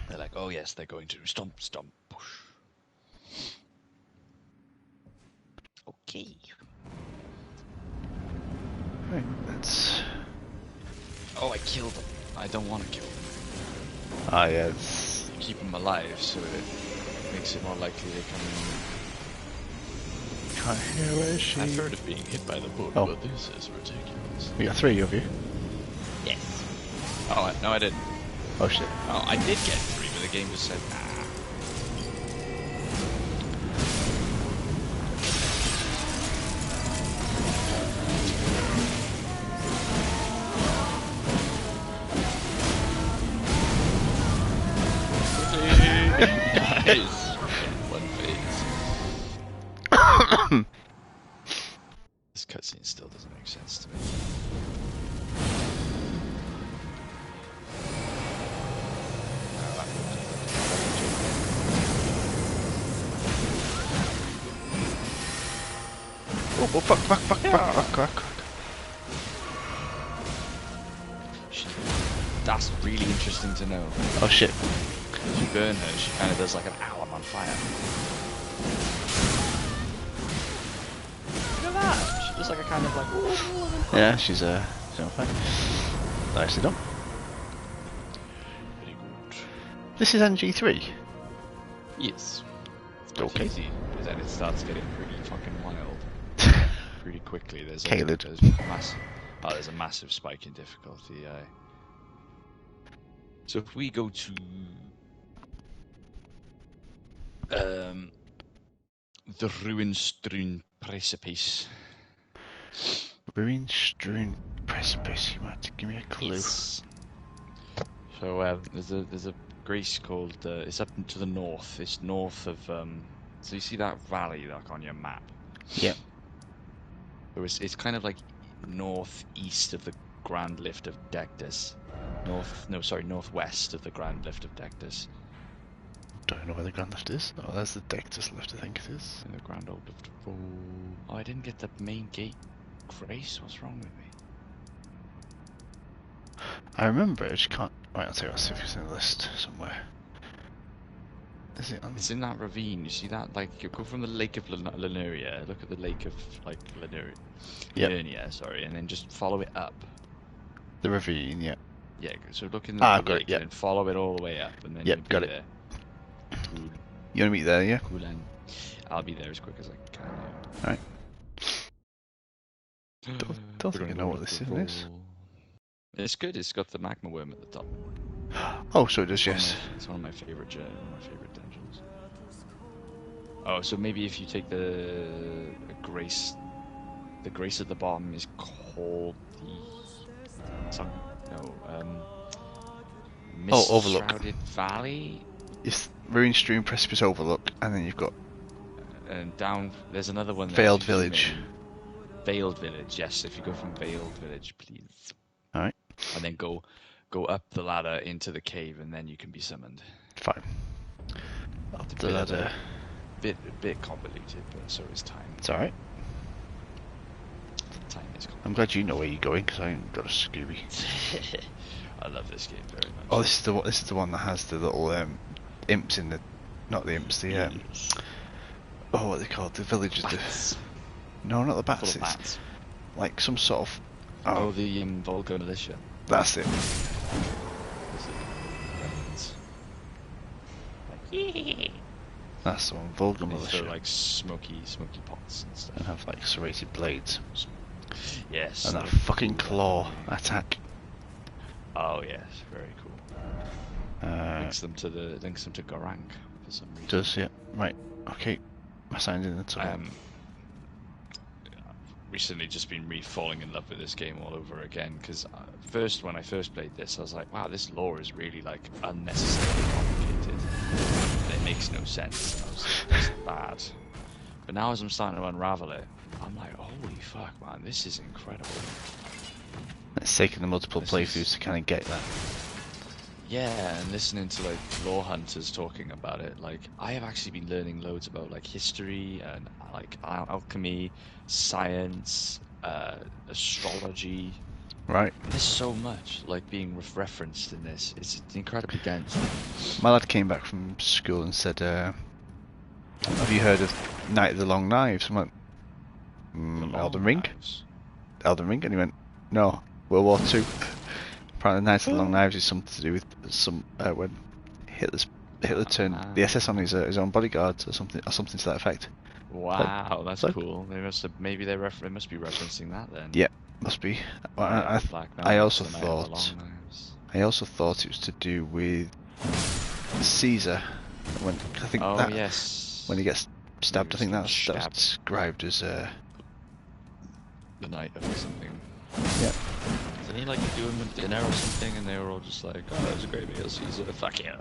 Speaker 1: They're like, oh yes, they're going to stomp, push. Okay.
Speaker 2: Right, that's...
Speaker 1: Oh, I killed them. I don't want to kill them.
Speaker 2: Ah, yeah, it's...
Speaker 1: Keep them alive, so it makes it more likely they come in.
Speaker 2: Can't hear where she...
Speaker 1: I've heard of being hit by the book,
Speaker 2: Oh.
Speaker 1: but this is ridiculous.
Speaker 2: We got 3 of you.
Speaker 1: Yes. Oh, no, I didn't.
Speaker 2: Oh shit.
Speaker 1: Oh, I did get 3, but the game just said, nah. Nice. One phase. This cutscene still doesn't make sense to me.
Speaker 2: Oh, fuck.
Speaker 1: That's really interesting to know.
Speaker 2: Oh shit.
Speaker 1: If you burn her, she kind of does like an owl on fire. Look at that! She does like a kind of like...
Speaker 2: Yeah, she's on fire. Nicely done.
Speaker 1: Very good.
Speaker 2: This is NG3.
Speaker 1: Yes. It's
Speaker 2: Okay.
Speaker 1: easy, but then it starts getting pretty fucking wild. Pretty quickly. There's a massive spike in difficulty. So if we go to the ruin-strewn precipice.
Speaker 2: Ruin-strewn precipice. You might have to give me a clue.
Speaker 1: Yes. So there's a grace called it's up to the north. It's north of so you see that valley like on your map.
Speaker 2: Yep.
Speaker 1: It's kind of like northeast of the Grand Lift of Dectus. Northwest of the Grand Lift of Dectus.
Speaker 2: Don't know where the Grand Lift is. Oh, there's the Dectus Lift, I think it is.
Speaker 1: The Grand Old Lift. Oh, I didn't get the main gate. Grace, what's wrong with me?
Speaker 2: I remember it, I just can't... Right, I'll see if it's in the list somewhere. Is it on...
Speaker 1: It's in that ravine. You see that? Like, you go from the Lake of Lineria. Look at the Lake of, like, Lineria, sorry, and then just follow it up.
Speaker 2: The ravine, yeah.
Speaker 1: Yeah, so look in the lake
Speaker 2: yeah.
Speaker 1: and follow it all the way up, and then
Speaker 2: Yep,
Speaker 1: you'll be
Speaker 2: got it.
Speaker 1: there. Cool.
Speaker 2: You want to meet there, yeah?
Speaker 1: Cool, and I'll be there as quick as I can.
Speaker 2: Alright. Don't think I know what this is.
Speaker 1: It's good. It's got the magma worm at the top.
Speaker 2: Oh, so it does, yes.
Speaker 1: It's one of my favorite dungeons. Oh, so maybe if you take the Grace, the Grace at the bottom is called the
Speaker 2: Oh,
Speaker 1: Mist
Speaker 2: Overlook.
Speaker 1: Shrouded Valley,
Speaker 2: It's Ruin Stream, Precipice, Overlook, and then you've got
Speaker 1: and down there's another one there.
Speaker 2: Veiled
Speaker 1: if you zoom
Speaker 2: Village.
Speaker 1: in. Veiled Village, yes. If you go from Veiled Village, please,
Speaker 2: Alright,
Speaker 1: and then go up the ladder into the cave, and then you can be summoned.
Speaker 2: fine. Up the ladder.
Speaker 1: Bit convoluted, but so is time.
Speaker 2: It's alright.
Speaker 1: Time is
Speaker 2: I'm glad you know where you're going, because I ain't got a Scooby.
Speaker 1: I love this game very much.
Speaker 2: Oh, this is the one that has the little imps in the... Not the imps, the... Oh, what are they called? The villagers.
Speaker 1: Bats.
Speaker 2: No, not the
Speaker 1: Full
Speaker 2: bats.
Speaker 1: of
Speaker 2: It's
Speaker 1: bats.
Speaker 2: like some sort of...
Speaker 1: Oh, the Volga militia.
Speaker 2: That's it. That's the one, Vulgar
Speaker 1: They
Speaker 2: Militia.
Speaker 1: throw like smoky pots and stuff.
Speaker 2: And have like serrated blades.
Speaker 1: Yes.
Speaker 2: And that
Speaker 1: they're
Speaker 2: fucking
Speaker 1: cool.
Speaker 2: claw attack.
Speaker 1: Oh yes, very cool. Links them to Garang for some reason.
Speaker 2: Does, yeah. Right, okay. I signed in the tunnel.
Speaker 1: Recently just been falling in love with this game all over again, because when I first played this, I was like, wow, this lore is really like unnecessarily complicated. And it makes no sense. I was like, this is bad. But now as I'm starting to unravel it, I'm like, holy fuck, man, this is incredible.
Speaker 2: It's taken the multiple
Speaker 1: This
Speaker 2: playthroughs
Speaker 1: is-
Speaker 2: to kind of get that.
Speaker 1: Yeah, and listening to like lore hunters talking about it, like I have actually been learning loads about like history and like alchemy, science, astrology.
Speaker 2: Right.
Speaker 1: There's so much like being referenced in this. It's incredibly dense.
Speaker 2: My lad came back from school and said, have you heard of Night of the Long Knives? I'm like,
Speaker 1: The
Speaker 2: Elden
Speaker 1: Long
Speaker 2: Ring?
Speaker 1: Knives.
Speaker 2: Elden Ring? And he went, no, World War II. Apparently Night of the Long Knives is something to do with some, when Hitler turned the SS on his own bodyguards or something to that effect.
Speaker 1: Wow, that's
Speaker 2: like-
Speaker 1: cool. They must have they must be referencing that then.
Speaker 2: Yeah, must be. I
Speaker 1: Black
Speaker 2: also
Speaker 1: Knights, the Night of the
Speaker 2: thought-
Speaker 1: Long Knives.
Speaker 2: I also thought it was to do with Caesar. When I think
Speaker 1: Oh
Speaker 2: that
Speaker 1: yes.
Speaker 2: when he gets stabbed, I think
Speaker 1: was
Speaker 2: that's
Speaker 1: stabbed.
Speaker 2: described as
Speaker 1: The night of something.
Speaker 2: yeah.
Speaker 1: Didn't he like do him with dinner or something, and they were all just like, "Oh, that was a great meal, Caesar. Fuck yeah."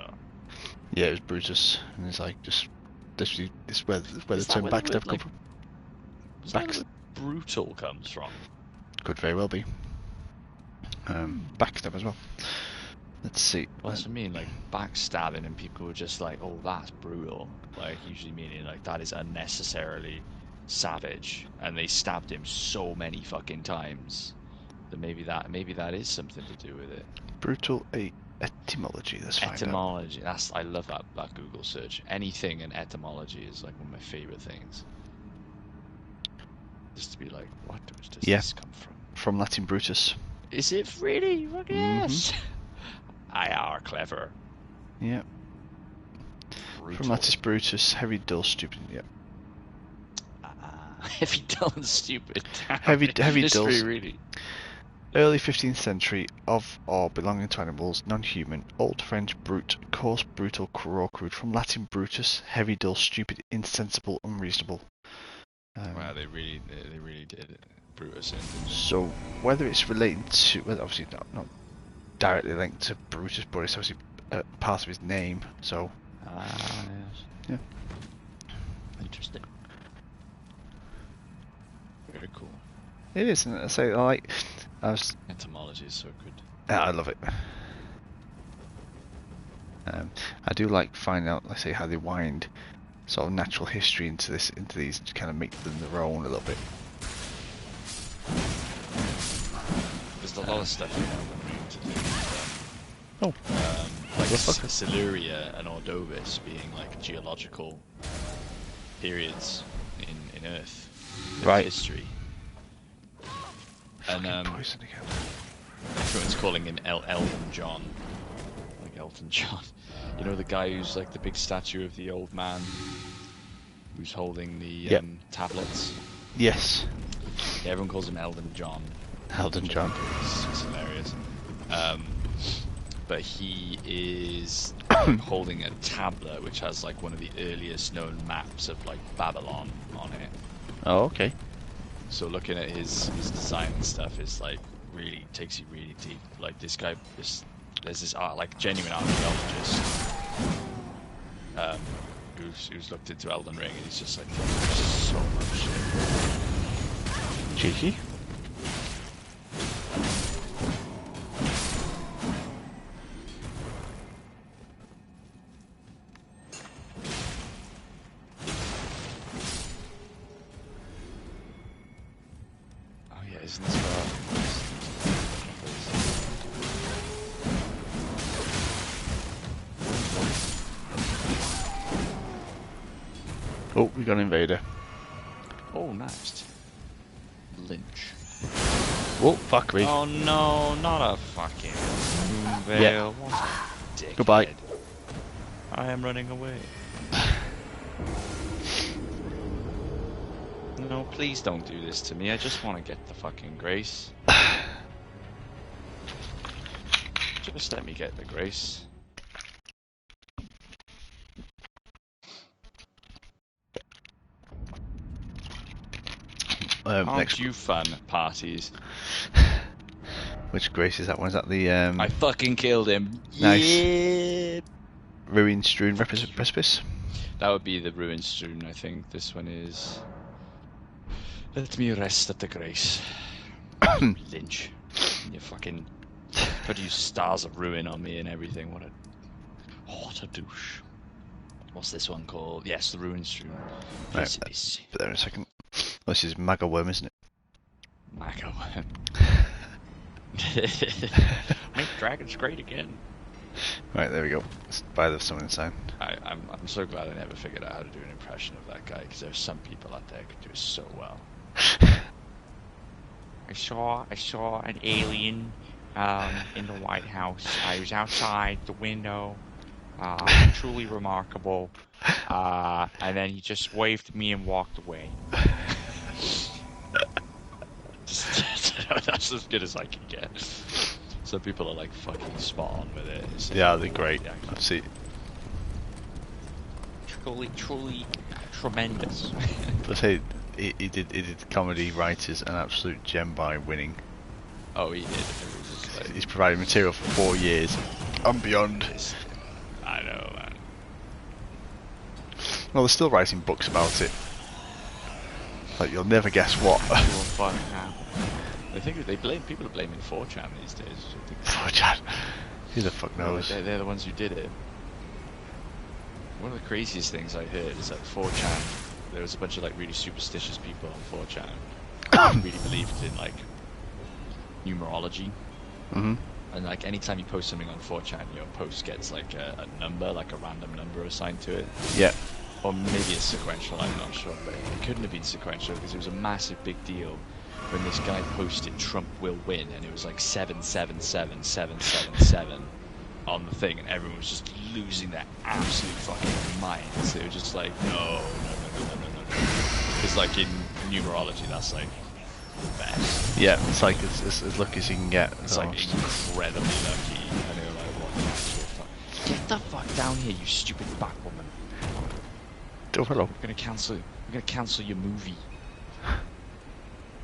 Speaker 2: Yeah, it was Brutus, and it's like just literally this where the
Speaker 1: Is that
Speaker 2: term
Speaker 1: where the
Speaker 2: backstab
Speaker 1: word,
Speaker 2: come
Speaker 1: like-
Speaker 2: from.
Speaker 1: Is that
Speaker 2: Backs-
Speaker 1: where brutal comes from?
Speaker 2: Could very well be. Backstab as well. Let's see.
Speaker 1: Well, that's what I mean, like backstabbing, and people were just like, "Oh, that's brutal." Like usually meaning like that is unnecessarily savage, and they stabbed him so many fucking times that maybe that is something to do with it.
Speaker 2: Brutal etymology. Let's find out.
Speaker 1: Etymology. I love that Google search. Anything in etymology is like one of my favorite things. Just to be like, what does
Speaker 2: Yeah.
Speaker 1: this come from?
Speaker 2: From Latin Brutus.
Speaker 1: Is it really? Fuck yes.
Speaker 2: Mm-hmm.
Speaker 1: I are clever.
Speaker 2: Yeah.
Speaker 1: Brutal.
Speaker 2: From Latin Brutus, heavy, dull, stupid. Yeah.
Speaker 1: Heavy, dull, and stupid.
Speaker 2: Heavy,
Speaker 1: History,
Speaker 2: dull.
Speaker 1: really.
Speaker 2: Early 15th century, of or belonging to animals, non-human, Old French, brute, coarse, brutal, raw, crude. From Latin Brutus, heavy, dull, stupid, insensible, unreasonable.
Speaker 1: Wow, they really did Brutus in.
Speaker 2: So whether it's related to, well, obviously not directly linked to Brutus, but it's obviously part of his name. So
Speaker 1: Yes.
Speaker 2: yeah,
Speaker 1: Interesting. Very cool.
Speaker 2: it is. And I say I
Speaker 1: Etymology is so good.
Speaker 2: I love it. I do like finding out, like say, how they wind sort of natural history into these to kind of make them their own a little bit.
Speaker 1: There's a lot of stuff you know to do.
Speaker 2: Oh,
Speaker 1: Like
Speaker 2: Motherfucker.
Speaker 1: Siluria and Ordovis being like geological periods in Earth,
Speaker 2: Right.
Speaker 1: history. And
Speaker 2: poison again.
Speaker 1: everyone's calling him Elden John, like Elton John. You know the guy who's like the big statue of the old man who's holding the
Speaker 2: Yep.
Speaker 1: tablets.
Speaker 2: Yes,
Speaker 1: Yeah, everyone calls him Elden John.
Speaker 2: Elden John.
Speaker 1: It's hilarious. But he is holding a tablet which has like one of the earliest known maps of like Babylon on it.
Speaker 2: Oh, okay.
Speaker 1: So looking at his design and stuff is like really takes you really deep. Like this guy, there's this like genuine archaeologist who's looked into Elden Ring, and he's just like, there's so much shit.
Speaker 2: Cheeky.
Speaker 1: Oh yeah, isn't this where?
Speaker 2: Oh, we got an invader.
Speaker 1: Oh, nice. Lynch.
Speaker 2: Oh, fuck me.
Speaker 1: Oh no, not a fucking Moonvale.
Speaker 2: Yeah.
Speaker 1: What a dickhead.
Speaker 2: Goodbye.
Speaker 1: I am running away. No, please don't do this to me. I just want to get the fucking grace. Just let me get the grace. Aren't
Speaker 2: Next,
Speaker 1: you fun parties?
Speaker 2: which grace is that one? Is that the
Speaker 1: I fucking killed him.
Speaker 2: Nice.
Speaker 1: Yeah.
Speaker 2: ruin strewn precipice?
Speaker 1: That would be the ruin strewn, I think. This one is. Let me rest at the grace. Lynch. You fucking produce stars of ruin on me and everything. What a douche. What's this one called? Yes, the ruin strewn.
Speaker 2: Right,
Speaker 1: Precipice.
Speaker 2: but there in a second. Well, this is Maga Worm, isn't it?
Speaker 1: Maga Worm. Make dragons great again.
Speaker 2: Right, there we go. Let's buy the summon sign.
Speaker 1: I'm so glad I never figured out how to do an impression of that guy, because there's some people out there who could do it so well. I saw an alien in the White House. I was outside the window. Truly remarkable. And then he just waved at me and walked away. That's as good as I can get. Some people are like fucking spot on with it.
Speaker 2: Yeah, they're great. I've seen.
Speaker 1: Truly tremendous.
Speaker 2: But hey, he did comedy writers an absolute gem by winning.
Speaker 1: Oh, he did. It was just like,
Speaker 2: He's provided material for 4 years and beyond.
Speaker 1: I know, man.
Speaker 2: Well, they're still writing books about it. Like, you'll never guess what.
Speaker 1: I think people are blaming 4chan these days. I think
Speaker 2: 4chan. Who the fuck knows?
Speaker 1: They're the ones who did it. One of the craziest things I heard is that 4chan, there was a bunch of like really superstitious people on 4chan who really believed in like numerology.
Speaker 2: Mm-hmm.
Speaker 1: And like anytime you post something on 4chan, your post gets like a number, like a random number assigned to it.
Speaker 2: Yeah.
Speaker 1: Or maybe it's sequential, I'm not sure, but it couldn't have been sequential because it was a massive big deal when this guy posted Trump will win, and it was like 777777 on the thing, and everyone was just losing their absolute fucking minds. They were just like, no. It's like in numerology, that's like the best.
Speaker 2: Yeah, it's like as lucky as you can get.
Speaker 1: It's like incredibly lucky. And they were like, what the actual fuck? Get the fuck down here, you stupid back woman.
Speaker 2: Oh, hello.
Speaker 1: We're gonna cancel your movie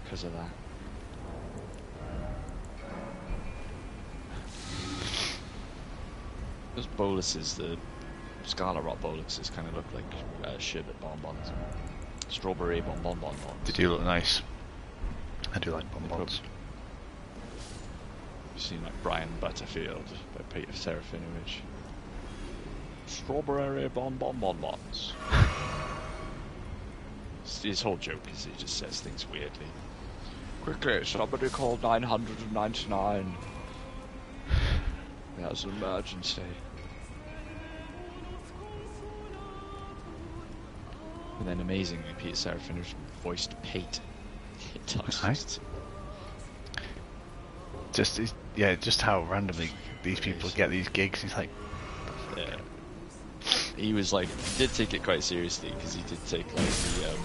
Speaker 1: because of that. Those boluses, the Scarlet Rot boluses, kind of look like sherbet bonbons, strawberry bonbons.
Speaker 2: They do look nice. I do like bonbons.
Speaker 1: You've seen like Brian Butterfield by Peter Serafinovich. Strawberry bonbons. His whole joke is he just says things weirdly. Quickly, somebody call 999. There's an emergency. And then amazingly, Peter Serafinovich voiced Pate.
Speaker 2: Nice. Just how randomly these people get these gigs. He's like,
Speaker 1: yeah. He was like, he did take it quite seriously, because he did take like the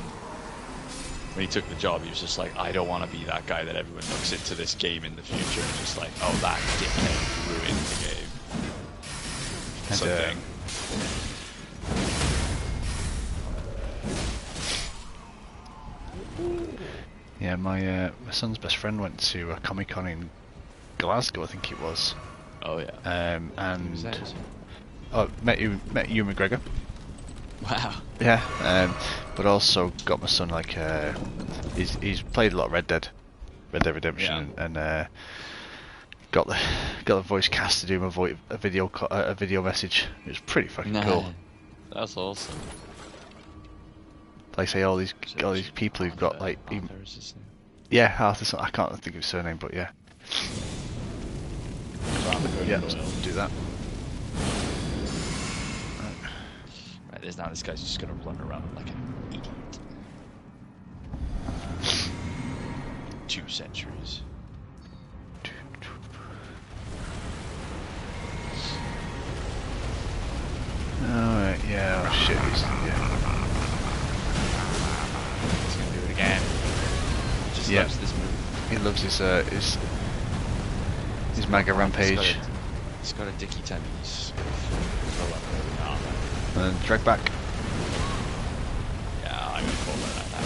Speaker 1: when he took the job, he was just like, I don't want to be that guy that everyone looks into this game in the future and just like, oh, that dickhead ruined the game. That's okay.
Speaker 2: Yeah, my son's best friend went to a Comic-Con in Glasgow, I think it was.
Speaker 1: Oh yeah. He was
Speaker 2: And
Speaker 1: there, was he?
Speaker 2: oh, met you McGregor.
Speaker 1: Wow.
Speaker 2: Yeah, but also got my son like he's played a lot of Red Dead Redemption, and got the voice cast to do him a video message. It was pretty fucking cool.
Speaker 1: That's awesome.
Speaker 2: Like I say, all these people who've got like
Speaker 1: Arthur is his name.
Speaker 2: yeah, Arthur. I can't think of his surname, but yeah. Yeah, let's do that.
Speaker 1: Right, there's now this guy's just gonna run around like an idiot. 2 centuries.
Speaker 2: Alright, yeah, oh shit, yeah.
Speaker 1: He's gonna do it again. Just loves this move.
Speaker 2: He loves his MAGA rampage.
Speaker 1: He's got a dicky tummy.
Speaker 2: And then drag back.
Speaker 1: Yeah, I'm gonna call it like that.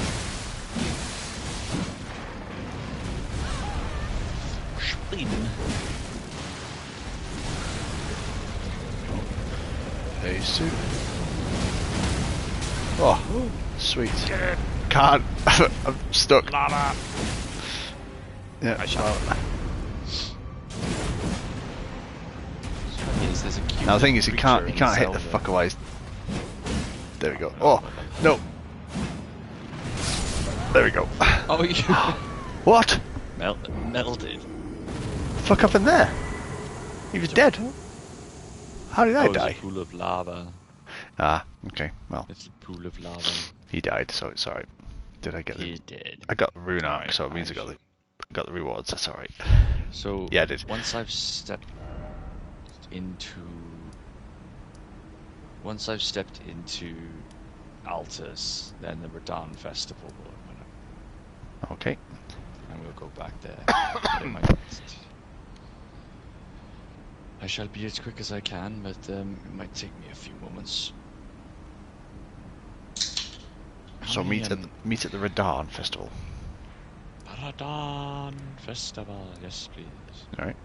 Speaker 1: Spin.
Speaker 2: Hey, suit. Oh, sweet. Can't. I'm stuck.
Speaker 1: Lava.
Speaker 2: Yeah.
Speaker 1: I shall. There's a cute
Speaker 2: Now the thing is, he can't
Speaker 1: creature in
Speaker 2: hit the
Speaker 1: Zelda.
Speaker 2: fucker while he's... There we go. Oh no. There we go.
Speaker 1: Oh, you
Speaker 2: What?
Speaker 1: melted.
Speaker 2: Fuck up in there. He was dead. How did I
Speaker 1: It's
Speaker 2: die?
Speaker 1: a pool of lava.
Speaker 2: Ah, okay. Well,
Speaker 1: It's a pool of lava.
Speaker 2: he died, so it's alright. Did I get
Speaker 1: He
Speaker 2: the?
Speaker 1: did.
Speaker 2: I got the rune arc,
Speaker 1: Alright,
Speaker 2: so it means I
Speaker 1: actually.
Speaker 2: got the rewards. That's alright.
Speaker 1: So
Speaker 2: Yeah, I did.
Speaker 1: Once I've stepped into Altus, then the Radahn Festival will open up,
Speaker 2: Okay.
Speaker 1: and we'll go back there. But it might- I shall be as quick as I can, but it might take me a few moments.
Speaker 2: So meet at the Radahn Festival.
Speaker 1: Radahn Festival, yes please.
Speaker 2: Alright.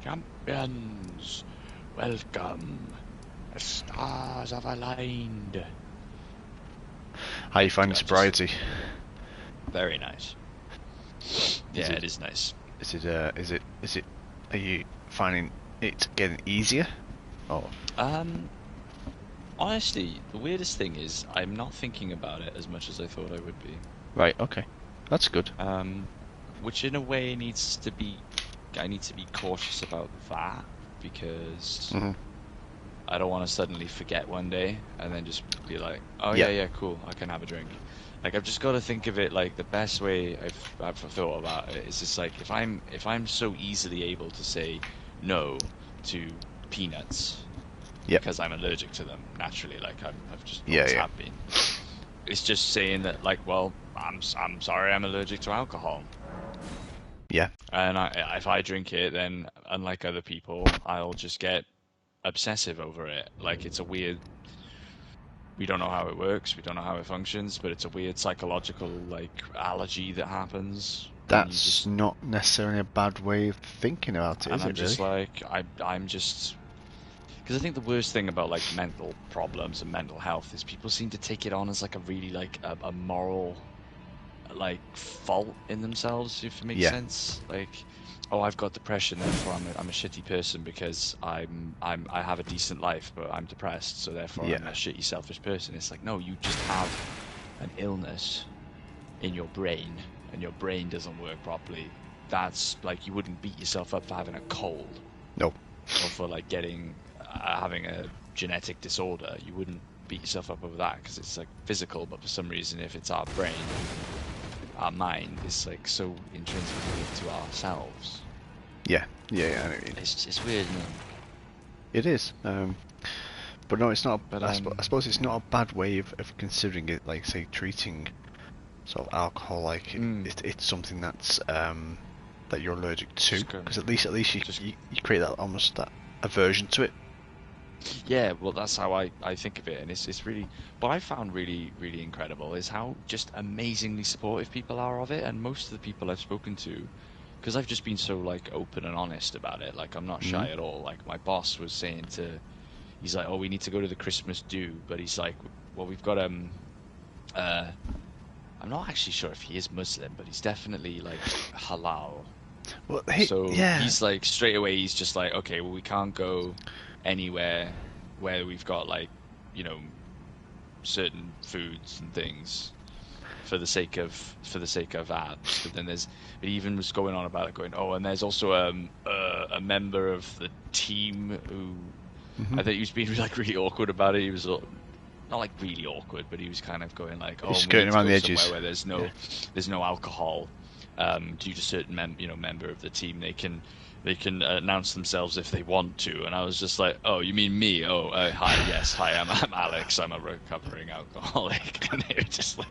Speaker 1: Champions, welcome. The stars have aligned.
Speaker 2: How you finding
Speaker 1: Yeah,
Speaker 2: sobriety?
Speaker 1: Very nice. Yeah, it is nice.
Speaker 2: Is it? Are you finding it getting easier? Oh.
Speaker 1: Honestly, the weirdest thing is I'm not thinking about it as much as I thought I would be.
Speaker 2: Right. Okay. That's good.
Speaker 1: Which in a way needs to be. I need to be cautious about that because I don't want to suddenly forget one day and then just be like, oh yeah, cool, I can have a drink. Like I've just got to think of it like the best way I've thought about it is just like if I'm so easily able to say no to peanuts because I'm allergic to them naturally, like I've just always have been. It's just saying that like, well, I'm sorry, I'm allergic to alcohol.
Speaker 2: Yeah.
Speaker 1: And if I drink it, then unlike other people, I'll just get obsessive over it. Like it's a weird. We don't know how it works. We don't know how it functions, but it's a weird psychological like allergy that happens.
Speaker 2: That's not necessarily a bad way of thinking about it, is
Speaker 1: I'm
Speaker 2: it?
Speaker 1: just
Speaker 2: Really?
Speaker 1: like I'm just because I think the worst thing about like mental problems and mental health is people seem to take it on as like a really like a moral like fault in themselves, if it makes sense. Like, oh, I've got depression, therefore I'm a shitty person because I have a decent life, but I'm depressed, so therefore I'm a shitty, selfish person. It's like, no, you just have an illness in your brain, and your brain doesn't work properly. That's like you wouldn't beat yourself up for having a cold.
Speaker 2: No.
Speaker 1: Or for like having a genetic disorder. You wouldn't beat yourself up over that because it's like physical, but for some reason, if it's our brain, our mind is like so intrinsically linked to ourselves.
Speaker 2: Yeah. I know what you mean.
Speaker 1: It's weird, isn't it?
Speaker 2: It is. But no, it's not. I suppose it's not a bad way of considering it. Like, say, treating sort of alcohol like it's something that's that you're allergic to. Because at least you create that almost aversion to it.
Speaker 1: Yeah, well, that's how I think of it, and it's really what I found really really incredible is how just amazingly supportive people are of it, and most of the people I've spoken to, because I've just been so like open and honest about it, like I'm not shy at all. Like my boss was saying he's like, oh, we need to go to the Christmas do, but he's like, well, we've got uh, I'm not actually sure if he is Muslim, but he's definitely like halal.
Speaker 2: Well,
Speaker 1: So
Speaker 2: yeah.
Speaker 1: he's like straight away he's just like, okay, well we can't go anywhere where we've got like, you know, certain foods and things for the sake of ads. But then it even was going on about it, going, oh, and there's also a member of the team who I think he was being like really awkward about it. He was not like really awkward, but he was kind of going like, oh, we
Speaker 2: skirting
Speaker 1: need to
Speaker 2: around
Speaker 1: go
Speaker 2: the edges.
Speaker 1: somewhere where there's no alcohol. Due to certain member of the team, they can announce themselves if they want to. And I was just like, oh, you mean me? Oh, hi, yes, hi, I'm Alex. I'm a recovering alcoholic. And they were just like,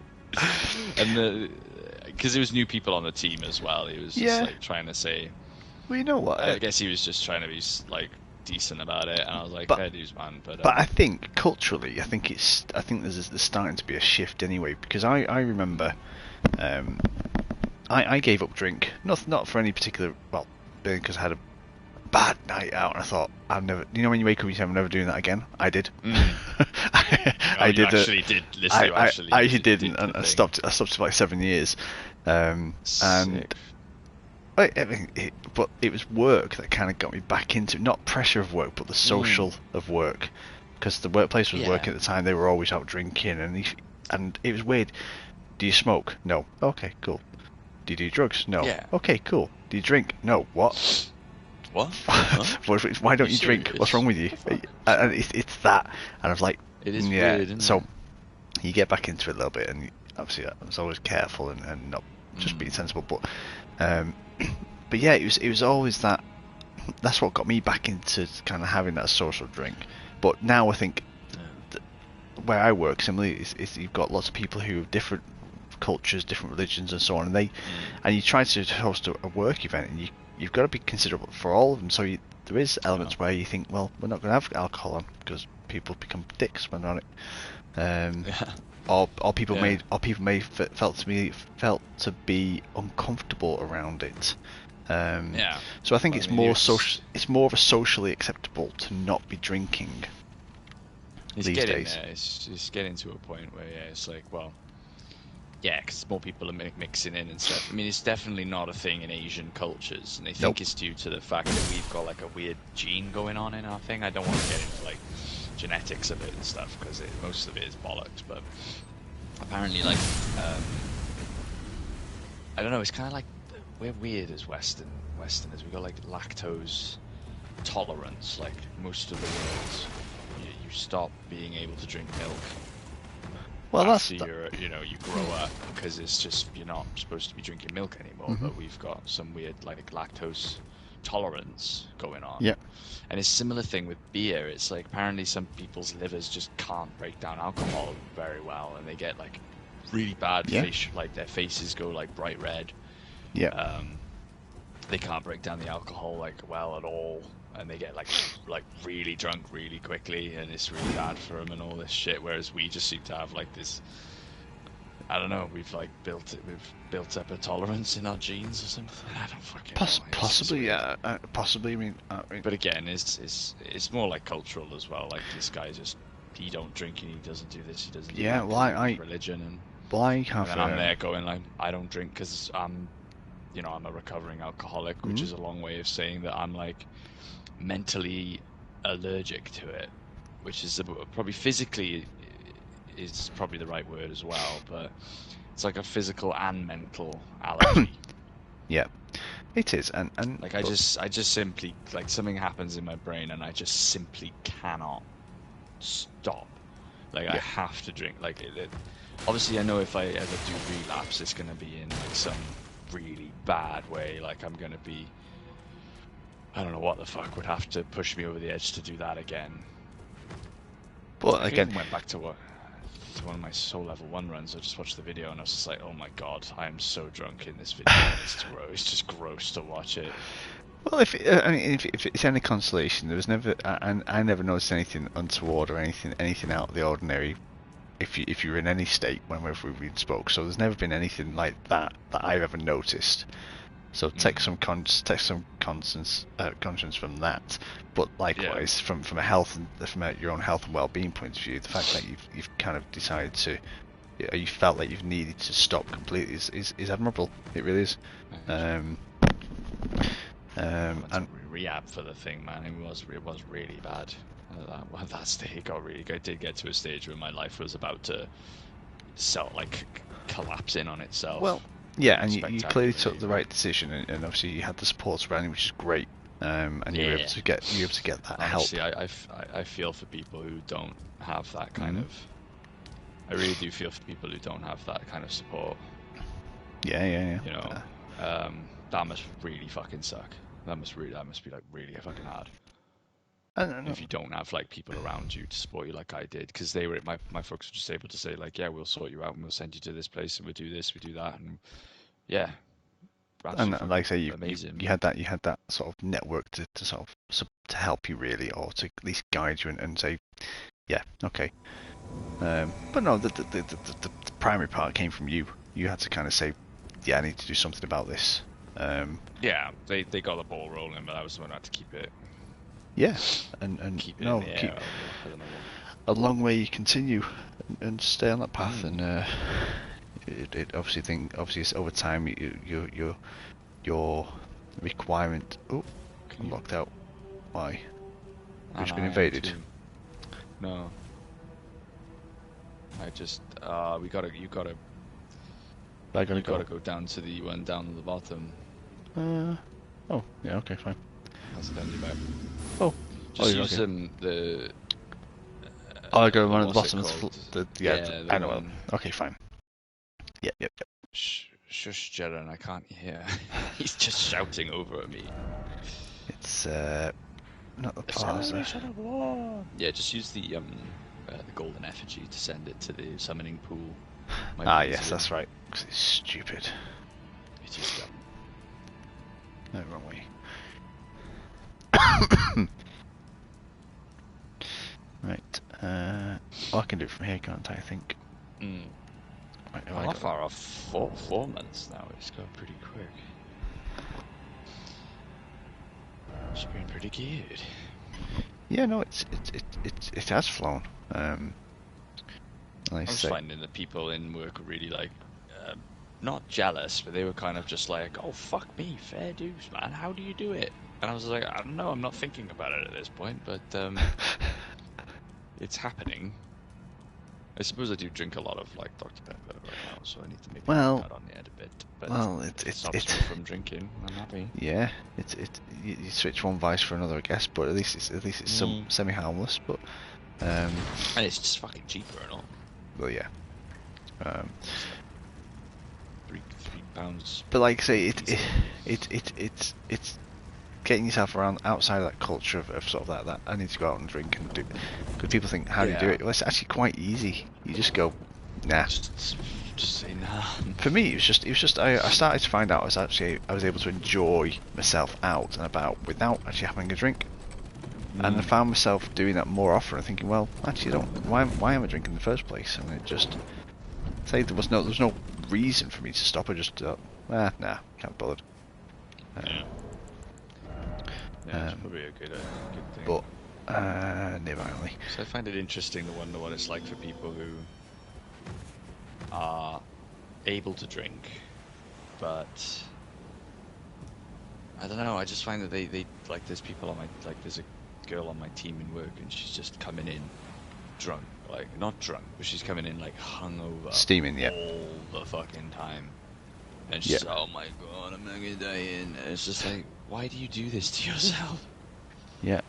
Speaker 1: and because there was new people on the team as well, he was just like trying to say.
Speaker 2: Well, you know what?
Speaker 1: I guess he was just trying to be like decent about it, and I was like, fair dues, man. But
Speaker 2: I think culturally, I think there's starting to be a shift anyway, because I remember, I gave up drink, not for any particular, well, because I had a bad night out, and I thought I've never, you know, when you wake up and you say I'm never doing that again. I did. I did.
Speaker 1: Actually did. Listen,
Speaker 2: I actually did, and I stopped. I stopped for like 7 years, and.
Speaker 1: Sick.
Speaker 2: I mean, but it was work that kind of got me back into, not pressure of work, but the social of work, because the workplace was working at the time. They were always out drinking, and it was weird. Do you smoke? No. Okay, cool. Do you do drugs? No.
Speaker 1: Yeah.
Speaker 2: Okay, cool. Do you drink? No. What?
Speaker 1: What?
Speaker 2: Why don't you drink? What's wrong with you? And it's that, and I was like,
Speaker 1: it is weird, isn't
Speaker 2: so
Speaker 1: it?
Speaker 2: you get back into it a little bit, and obviously I was always careful and not just being sensible, but yeah, it was always that. That's what got me back into kind of having that social drink. But now I think where I work, similarly, is you've got lots of people who have different cultures, different religions, and so on, and you try to host a work event, and you've got to be considerate for all of them. So there is elements where you think, well, we're not going to have alcohol on because people become dicks when they're on it. Or people may felt to be uncomfortable around it. So I think it's more social. It's more of a socially acceptable to not be drinking these days.
Speaker 1: There. It's getting to a point where it's like, well, because more people are mixing in and stuff. I mean, it's definitely not a thing in Asian cultures, and they think it's due to the fact that we've got like a weird gene going on in our thing. I don't want to get into like genetics of it and stuff because most of it is bollocks, but apparently, like, I don't know. It's kind of like we're weird as Westerners. We've got like lactose tolerance. Like most of the world, you stop being able to drink milk.
Speaker 2: Well,
Speaker 1: after you grow up, because it's just you're not supposed to be drinking milk anymore. But we've got some weird like lactose tolerance going on.
Speaker 2: Yeah.
Speaker 1: And it's a similar thing with beer. It's like apparently some people's livers just can't break down alcohol very well, and they get like really bad face, like their faces go like bright red.
Speaker 2: Yeah.
Speaker 1: They can't break down the alcohol like well at all, and they get like really drunk really quickly, and it's really bad for them and all this shit. Whereas we just seem to have like this. I don't know. We've like built up a tolerance in our genes or something. I don't fucking know.
Speaker 2: Possibly, yeah. Possibly. I mean,
Speaker 1: but again, it's more like cultural as well. Like this guy he don't drink and he doesn't do this. He doesn't. Do that
Speaker 2: well,
Speaker 1: religion and.
Speaker 2: Well, I have.
Speaker 1: And I'm there going like I don't drink because I'm a recovering alcoholic, which is a long way of saying that I'm like mentally allergic to it, which is probably physically is probably the right word as well, but it's like a physical and mental allergy.
Speaker 2: Yeah, it is, and
Speaker 1: like I just simply like something happens in my brain and I just simply cannot stop. Like I have to drink. Like obviously I know if I ever do relapse, it's gonna be in like some really bad way. Like I'm gonna be, I don't know what the fuck would have to push me over the edge to do that again.
Speaker 2: But
Speaker 1: I
Speaker 2: again,
Speaker 1: even went back to one of my Soul Level 1 runs. I just watched the video and I was just like, oh my god, I am so drunk in this video. It's just gross to watch it.
Speaker 2: Well, I mean, if it's any consolation, there was never, I never noticed anything untoward or anything out of the ordinary. If you're in any state whenever we spoke, so there's never been anything like that I've ever noticed. So take some conscience from that, but likewise from a your own health and well-being point of view, the fact that you've kind of decided to, you felt like you've needed to stop completely is admirable. It really is.
Speaker 1: And
Speaker 2: And
Speaker 1: rehab for the thing, man. It was really bad. That stage got really good. I did get to a stage where my life was about to collapse in on itself.
Speaker 2: well, yeah, and you clearly took the right decision, and obviously you had the support around you, which is great. And you were able to get that
Speaker 1: Honestly,
Speaker 2: help.
Speaker 1: I feel for people who don't have that kind of. I really do feel for people who don't have that kind of support.
Speaker 2: Yeah.
Speaker 1: You know, that must really fucking suck. That must be like really fucking hard. If you don't have like people around you to support you like I did, because my folks were just able to say like, yeah, we'll sort you out and we'll send you to this place and we'll do this, we do that, and yeah.
Speaker 2: And like I say, you had that sort of network to sort of to help you really, or to at least guide you and say, yeah, okay. But no, the primary part came from you. You had to kind of say, yeah, I need to do something about this.
Speaker 1: Yeah, they got the ball rolling, but I was the one who had to keep it.
Speaker 2: Yeah, and
Speaker 1: keep it in the air.
Speaker 2: A long way you continue and stay on that path, and it obviously over time your requirement. Oh, I'm locked out. Why? You've just been invaded.
Speaker 1: No. I just you gotta go down to the one down at the bottom.
Speaker 2: Oh yeah, okay, fine.
Speaker 1: That's down your map.
Speaker 2: Oh,
Speaker 1: just use the.
Speaker 2: I go one at the bottom. I know.
Speaker 1: One.
Speaker 2: Okay, fine. Yep.
Speaker 1: Shush, Jaren, I can't hear. He's just shouting over at me.
Speaker 2: It's not the plaza.
Speaker 1: Yeah, just use the golden effigy to send it to the summoning pool.
Speaker 2: Yes, that's right. Because it's stupid.
Speaker 1: It is dumb.
Speaker 2: No, wrong way. Right. I can do it from here, can't I think? Right,
Speaker 1: how far off? 4 months now. It's going pretty quick. It's been pretty good.
Speaker 2: Yeah, no, it has flown. I
Speaker 1: was finding that people in work were really like, not jealous, but they were kind of just like, oh fuck me, fair dues, man. How do you do it? And I was like, I don't know. I'm not thinking about it at this point, but it's happening. I suppose I do drink a lot of like Dr. Pepper right now, so I need to make that on the end a bit. But it stops me from drinking. I'm happy.
Speaker 2: Yeah, you switch one vice for another, I guess, but at least it's some semi-harmless. But
Speaker 1: and it's just fucking cheaper and all.
Speaker 2: Well, yeah.
Speaker 1: £3.
Speaker 2: But like I say, it's getting yourself around outside of that culture of sort of that I need to go out and drink and do. Because people think, how do you do it? Well, it's actually quite easy. You just go, nah.
Speaker 1: Just say nah.
Speaker 2: For me, it was just I started to find out I was able to enjoy myself out and about without actually having a drink. And I found myself doing that more often and thinking, well, actually, why am I drinking in the first place? And it just there was no reason for me to stop. I just nah, can't bother.
Speaker 1: Yeah, it's probably a good thing.
Speaker 2: But nearby only.
Speaker 1: So I find it interesting to wonder what it's like for people who are able to drink, but I don't know. I just find that they like there's people on there's a girl on my team in work and she's just coming in drunk, like not drunk, but she's coming in like hungover,
Speaker 2: steaming,
Speaker 1: all the fucking time, and she's oh my god, I'm not gonna die in. And it's just like, why do you do this to yourself?
Speaker 2: Yeah,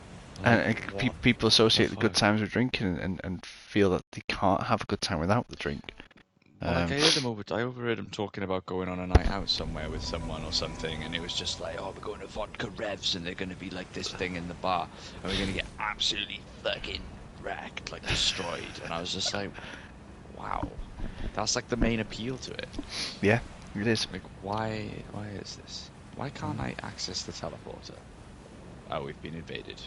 Speaker 2: and people associate the good times with drinking and feel that they can't have a good time without the drink.
Speaker 1: Well, like I overheard them talking about going on a night out somewhere with someone or something, and it was just like, oh, we're going to vodka revs, and they're going to be like this thing in the bar, and we're going to get absolutely fucking wrecked, like destroyed. And I was just like, wow, that's like the main appeal to it.
Speaker 2: Yeah, it is.
Speaker 1: Like, why is this? Why can't I access the teleporter? Oh, we've been invaded.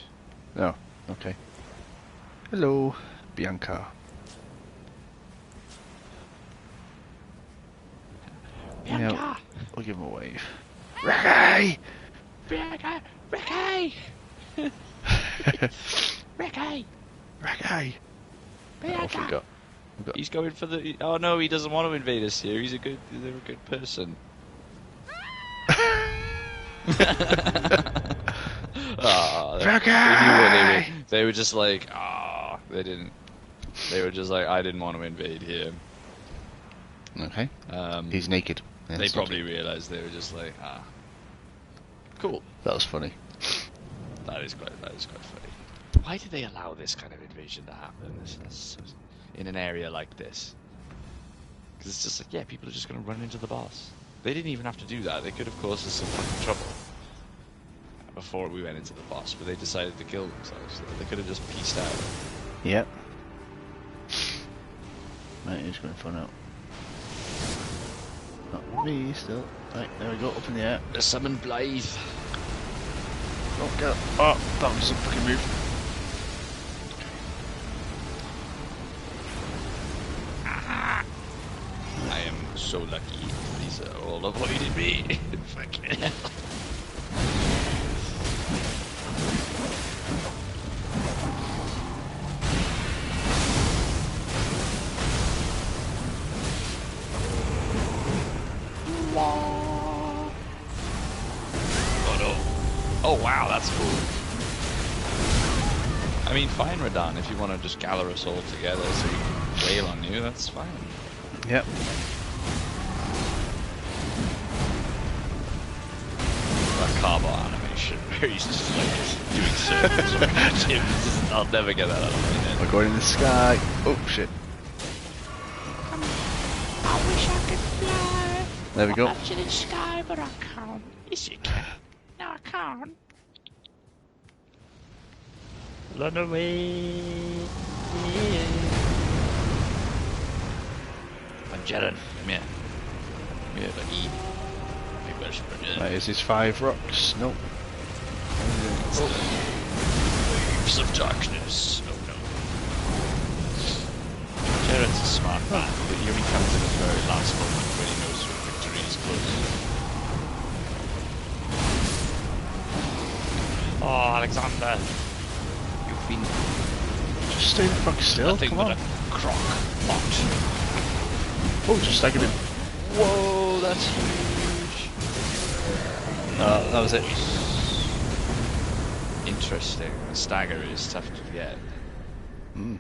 Speaker 2: Oh, okay. Hello, Bianca.
Speaker 1: Bianca!
Speaker 2: Yeah, we'll give him a wave. Ricky!
Speaker 1: Bianca! Ricky! Ricky!
Speaker 2: Ricky!
Speaker 1: Bianca!
Speaker 2: Off we got.
Speaker 1: He's going for the... Oh no, he doesn't want to invade us here. He's a good person. They were just like, they didn't. They were just like, I didn't want to invade here.
Speaker 2: Okay. He's naked. Yeah,
Speaker 1: they probably realised they were just like, cool.
Speaker 2: That was funny.
Speaker 1: That is quite funny. Why did they allow this kind of invasion to happen in an area like this? Because it's just like, yeah, people are just going to run into the boss. They didn't even have to do that. They could have caused us some fucking trouble before we went into the boss, but they decided to kill themselves. So they could have just pieced out.
Speaker 2: Yep. Right, he's going for now. Not me still. Right, there we go, up in the air.
Speaker 1: The summon Blythe.
Speaker 2: Oh, go. Oh, that was a fucking move.
Speaker 1: I am so lucky. These all avoided me. Fucking hell. Oh no. Oh wow, that's cool. I mean, fine, Radon, if you want to just gather us all together so we can wail on you, that's fine.
Speaker 2: Yep.
Speaker 1: That carbot animation where he's just like doing circles around him. I'll never get that out of my head.
Speaker 2: We're going in the sky. Oh shit.
Speaker 4: I wish I could fly.
Speaker 2: There we go.
Speaker 4: Up to the sky, but I can't. Yes, you can. No, I can't.
Speaker 1: Run away. Jared, come here. Come here, buddy. Maybe I should run in.
Speaker 2: Right, is this 5 rocks? Nope.
Speaker 1: Waves of darkness. Oh no. Jared's a smart man, but here he comes in his very last moment when he knows that victory is close. Oh, Alexander. You've been
Speaker 2: Just stay the fuck still,
Speaker 1: nothing
Speaker 2: come
Speaker 1: but
Speaker 2: on.
Speaker 1: a crock pot.
Speaker 2: Oh, just staggered him.
Speaker 1: Whoa, that's huge.
Speaker 2: That was it.
Speaker 1: Interesting. The stagger is tough to get.
Speaker 2: Mm.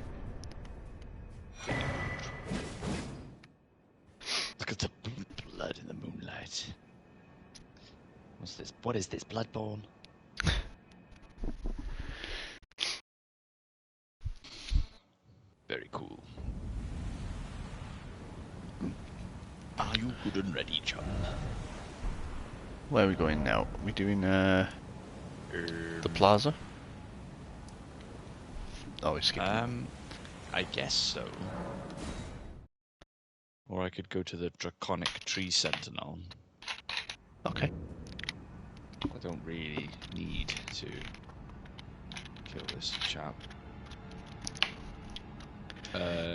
Speaker 1: Look at the blood in the moonlight. What's this? What is this? Bloodborne? Very cool. Are you good and ready, chum?
Speaker 2: Where are we going now? Are we doing the plaza? Oh, we skipped.
Speaker 1: I guess so. Or I could go to the Draconic Tree Sentinel.
Speaker 2: Okay.
Speaker 1: I don't really need to kill this chap.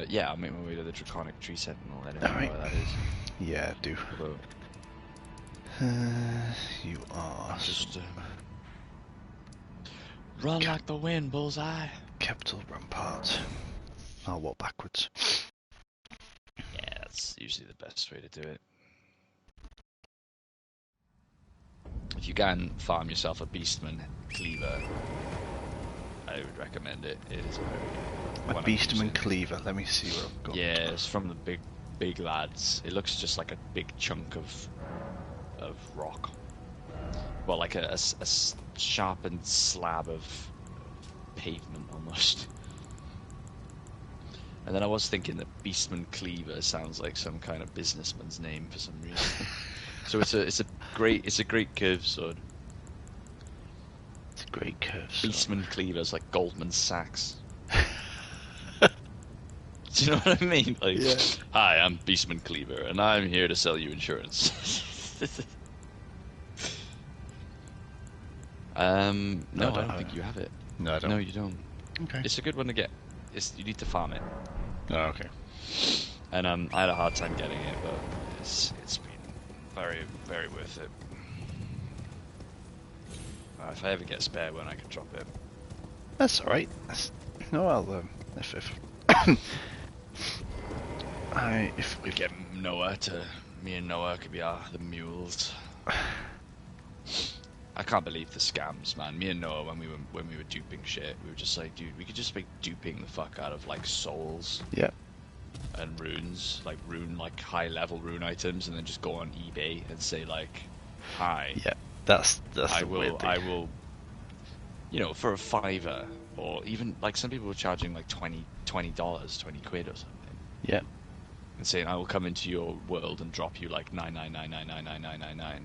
Speaker 1: Yeah, I'll make my way to the Draconic Tree Sentinel. I don't know
Speaker 2: Alright.
Speaker 1: where that is.
Speaker 2: Yeah, do.
Speaker 1: Although,
Speaker 2: You are
Speaker 1: just run like the wind, bullseye.
Speaker 2: Capital Rampart. I'll walk backwards.
Speaker 1: Yeah, that's usually the best way to do it. If you can farm yourself a Beastman Cleaver, I would recommend it. It is very...
Speaker 2: A Beastman Cleaver. Let me see what I've got.
Speaker 1: Yeah, it's from the big lads. It looks just like a big chunk of rock. Well, like a sharpened slab of pavement almost. And then I was thinking that Beastman Cleaver sounds like some kind of businessman's name for some reason. So it's a great curved sword.
Speaker 2: It's a great curve sword.
Speaker 1: Beastman Cleaver is like Goldman Sachs. Do you know what I mean? Like,
Speaker 2: yeah.
Speaker 1: Hi, I'm Beastman Cleaver, and I'm here to sell you insurance. No, I don't
Speaker 2: I
Speaker 1: think you have it.
Speaker 2: No, I don't.
Speaker 1: No, you don't.
Speaker 2: Okay.
Speaker 1: It's a good one to get. You need to farm it.
Speaker 2: Oh, okay.
Speaker 1: And I had a hard time getting it, but it's been very, very worth it. If I ever get a spare one, I can drop it.
Speaker 2: That's all right. No, I'll if if
Speaker 1: We get Noah to me and Noah could be the mules. I can't believe the scams, man. Me and Noah, when we were duping shit, we were just like, dude, we could just be duping the fuck out of like souls.
Speaker 2: Yeah.
Speaker 1: And runes, like high level rune items, and then just go on eBay and say like, hi.
Speaker 2: Yeah. That's
Speaker 1: I
Speaker 2: the weird thing.
Speaker 1: I will, you know, for a $5, or even like some people were charging like $20, 20 quid or something.
Speaker 2: Yeah.
Speaker 1: And saying I will come into your world and drop you like 999999999.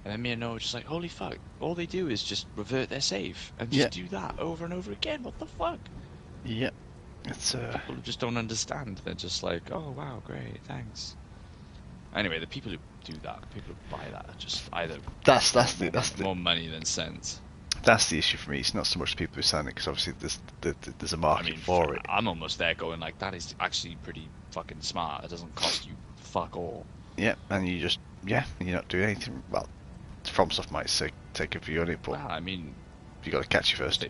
Speaker 1: And then me and Noah were just like, holy fuck! All they do is just revert their save and just do that over and over again. What the fuck?
Speaker 2: Yeah. It's
Speaker 1: People just don't understand. They're just like, oh wow, great, thanks. Anyway, the people who do that, people who buy that, are just either
Speaker 2: that's
Speaker 1: more money than sense.
Speaker 2: That's the issue for me. It's not so much the people who sign it, because obviously there's a market for it.
Speaker 1: I'm almost there going like, that is actually pretty fucking smart. It doesn't cost you fuck all.
Speaker 2: Yeah, and you just you're not doing anything. Well, From Stuff might take a view on it, but
Speaker 1: Well, I mean,
Speaker 2: you got to catch it first.
Speaker 1: I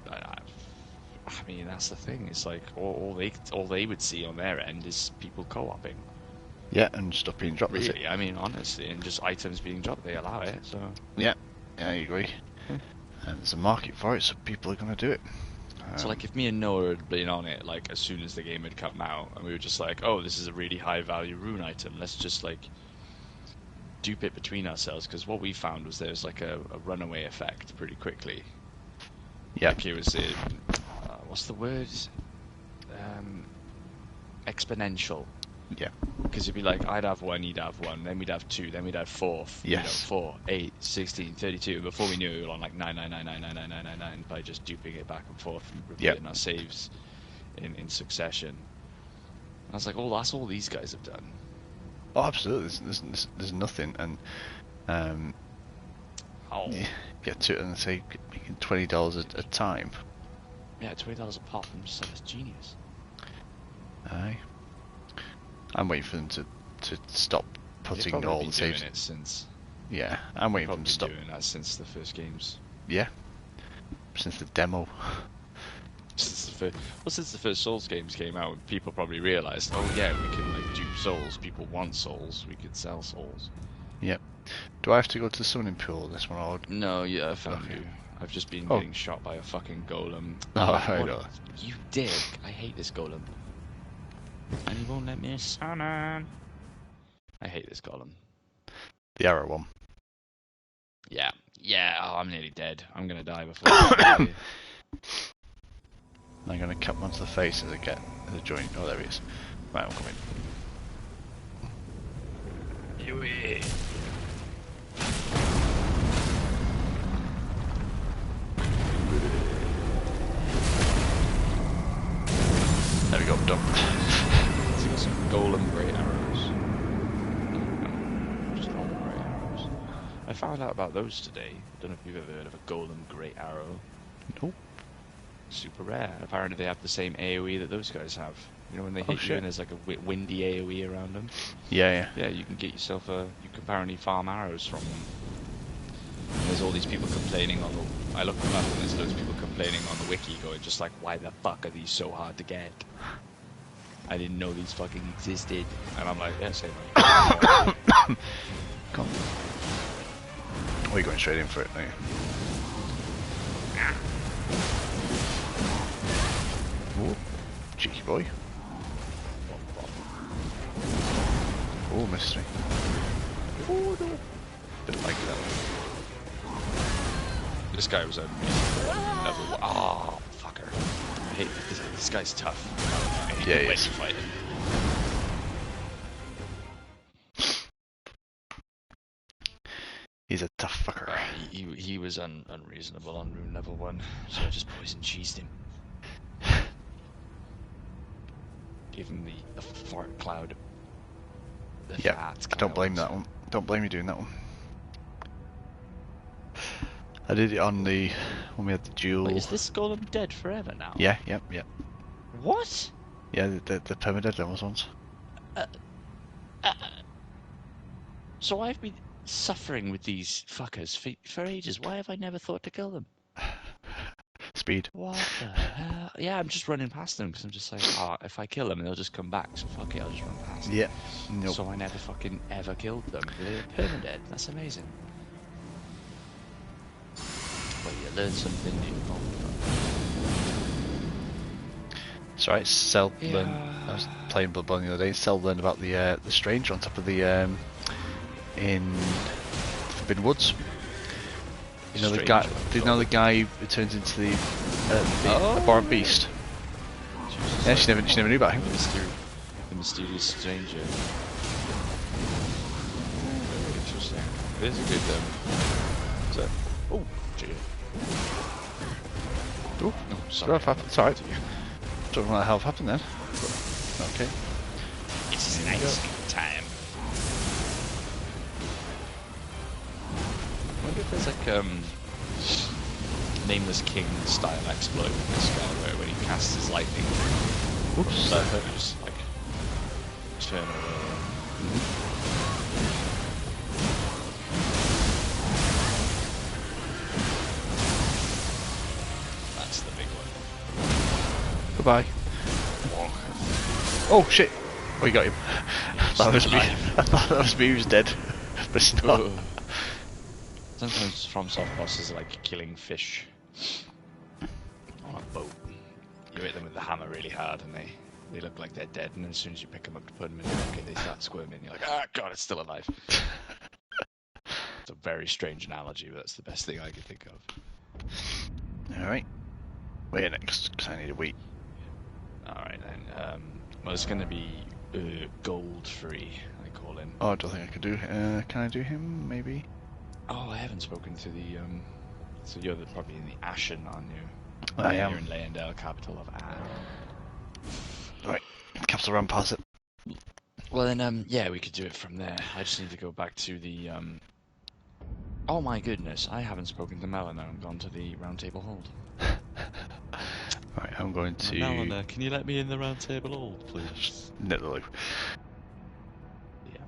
Speaker 1: mean, that's the thing. It's like all they would see on their end is people co-oping.
Speaker 2: Yeah, and stuff being dropped.
Speaker 1: Really, I mean, honestly, and just items being dropped, they allow it. So
Speaker 2: yeah, I agree. And there's a market for it, so people are going to do it.
Speaker 1: So like, if me and Noah had been on it like as soon as the game had come out, and we were just like, oh, this is a really high value rune item, let's just like dupe it between ourselves, because what we found was there's like a runaway effect pretty quickly.
Speaker 2: Yeah.
Speaker 1: Like it was what's the word? Exponential.
Speaker 2: Yeah.
Speaker 1: Because it'd be like, I'd have one, he'd have one, then we'd have two, then we'd have four.
Speaker 2: Yes.
Speaker 1: 4, 8, 16, 32. Before we knew it, we were on like 999999999 by just duping it back and forth and repeating our saves in succession. And I was like, oh, that's all these guys have done.
Speaker 2: Oh, absolutely. There's nothing, and get to it and say making $20 a time.
Speaker 1: Yeah, $20 a pop. I'm just like, that's genius.
Speaker 2: Aye. I'm waiting for them to stop putting all the saves.
Speaker 1: Doing it since.
Speaker 2: Yeah, I'm waiting for them to stop
Speaker 1: doing that since the first games.
Speaker 2: Yeah, since the demo.
Speaker 1: Since the first Souls games came out, people probably realised, oh yeah, we can like dupe souls. People want souls. We could sell souls.
Speaker 2: Yep. Do I have to go to the swimming pool this one, or?
Speaker 1: No, yeah, I found you. I've just been getting shot by a fucking golem.
Speaker 2: Oh, I know.
Speaker 1: You dick! I hate this golem. And he won't let me summon. I hate this golem.
Speaker 2: The arrow one.
Speaker 1: Yeah. Yeah. Oh, I'm nearly dead. I'm gonna die before. I'm
Speaker 2: gonna cut him onto the face as I get the joint. Oh, there he is. Right, I'm coming.
Speaker 1: Yui.
Speaker 2: There we go, done.
Speaker 1: He's got some golem grey arrows. No, just normal grey arrows. I found out about those today. I don't know if you've ever heard of a golem grey arrow.
Speaker 2: Nope.
Speaker 1: Super rare. Apparently they have the same AoE that those guys have. You know, when they hit you and there's like a windy AoE around them?
Speaker 2: Yeah.
Speaker 1: Yeah, you can get yourself you can apparently farm arrows from them. And there's all these people complaining I looked them up and there's loads of people complaining on the wiki going just like, why the fuck are these so hard to get? I didn't know these fucking existed. And I'm like, yeah, same.
Speaker 2: Come on. Oh, you're going straight in for it, aren't you? Oh, cheeky boy. Oh, missed me. Oh, no. Didn't like that one.
Speaker 1: This guy was a level 1. Oh, fucker. I hate this guy's tough. I hate the way you fight him.
Speaker 2: He's a tough fucker.
Speaker 1: He was unreasonable on rune level 1, so I just poison cheesed him. Gave him the fart cloud.
Speaker 2: Yeah, don't blame that one. Don't blame you doing that one. I did it on the when we had the duel.
Speaker 1: Wait, is this golem dead forever now?
Speaker 2: Yeah, yep.
Speaker 1: What?
Speaker 2: Yeah, the permadeath levels ones.
Speaker 1: So I've been suffering with these fuckers for ages. Why have I never thought to kill them?
Speaker 2: Speed.
Speaker 1: What the hell? Yeah, I'm just running past them because I'm just like, oh, if I kill them, they'll just come back. So fuck it, I'll just run past.
Speaker 2: Yeah. Nope.
Speaker 1: So I never fucking ever killed them. They're permadead. That's amazing. Well, you learn something new.
Speaker 2: Sorry, Cell
Speaker 1: Yeah.
Speaker 2: learned. I was playing Bloodborne the other day. Cell learned about the stranger on top of the in Forbidden Woods. You know the guy. Do you know the guy who turns into the abhorrent beast?
Speaker 1: Jesus.
Speaker 2: Yeah, she never knew about him.
Speaker 1: The mysterious stranger. Interesting. It is a good so, oh, gee.
Speaker 2: Oh,
Speaker 1: No, sorry.
Speaker 2: it's alright. Don't know what the hell happened then. But, okay.
Speaker 1: It's nice time. I wonder if there's like Nameless King style exploit with this guy where when he casts his lightning,
Speaker 2: Oops.
Speaker 1: just like turn away. That's the big one.
Speaker 2: Goodbye. Oh shit! Oh, you got him. I thought that was me. I thought that was me who's dead, but it's not.
Speaker 1: Sometimes from soft bosses are like killing fish on a boat. You hit them with the hammer really hard and they look like they're dead, and as soon as you pick them up to put them in the bucket, they start squirming. You're like, ah, god, it's still alive. It's a very strange analogy, but that's the best thing I could think of.
Speaker 2: Alright. Where next? Because I need a wheat.
Speaker 1: Alright then. Well, it's going to be gold free, I call him.
Speaker 2: Oh, I don't think I could do. Can I do him? Maybe.
Speaker 1: Oh, I haven't spoken to the. So you're probably in the Ashen, aren't you?
Speaker 2: I
Speaker 1: You're
Speaker 2: am.
Speaker 1: in Leyendale, capital of Anne.
Speaker 2: Right. Capital run past it.
Speaker 1: Well then, yeah, we could do it from there. I just need to go back to the. Oh my goodness, I haven't spoken to Melina. I'm gone to the Round Table Hold.
Speaker 2: Right, I'm going to.
Speaker 1: Melina, can you let me in the Round Table Hold, please?
Speaker 2: Net the loop.
Speaker 1: Yeah.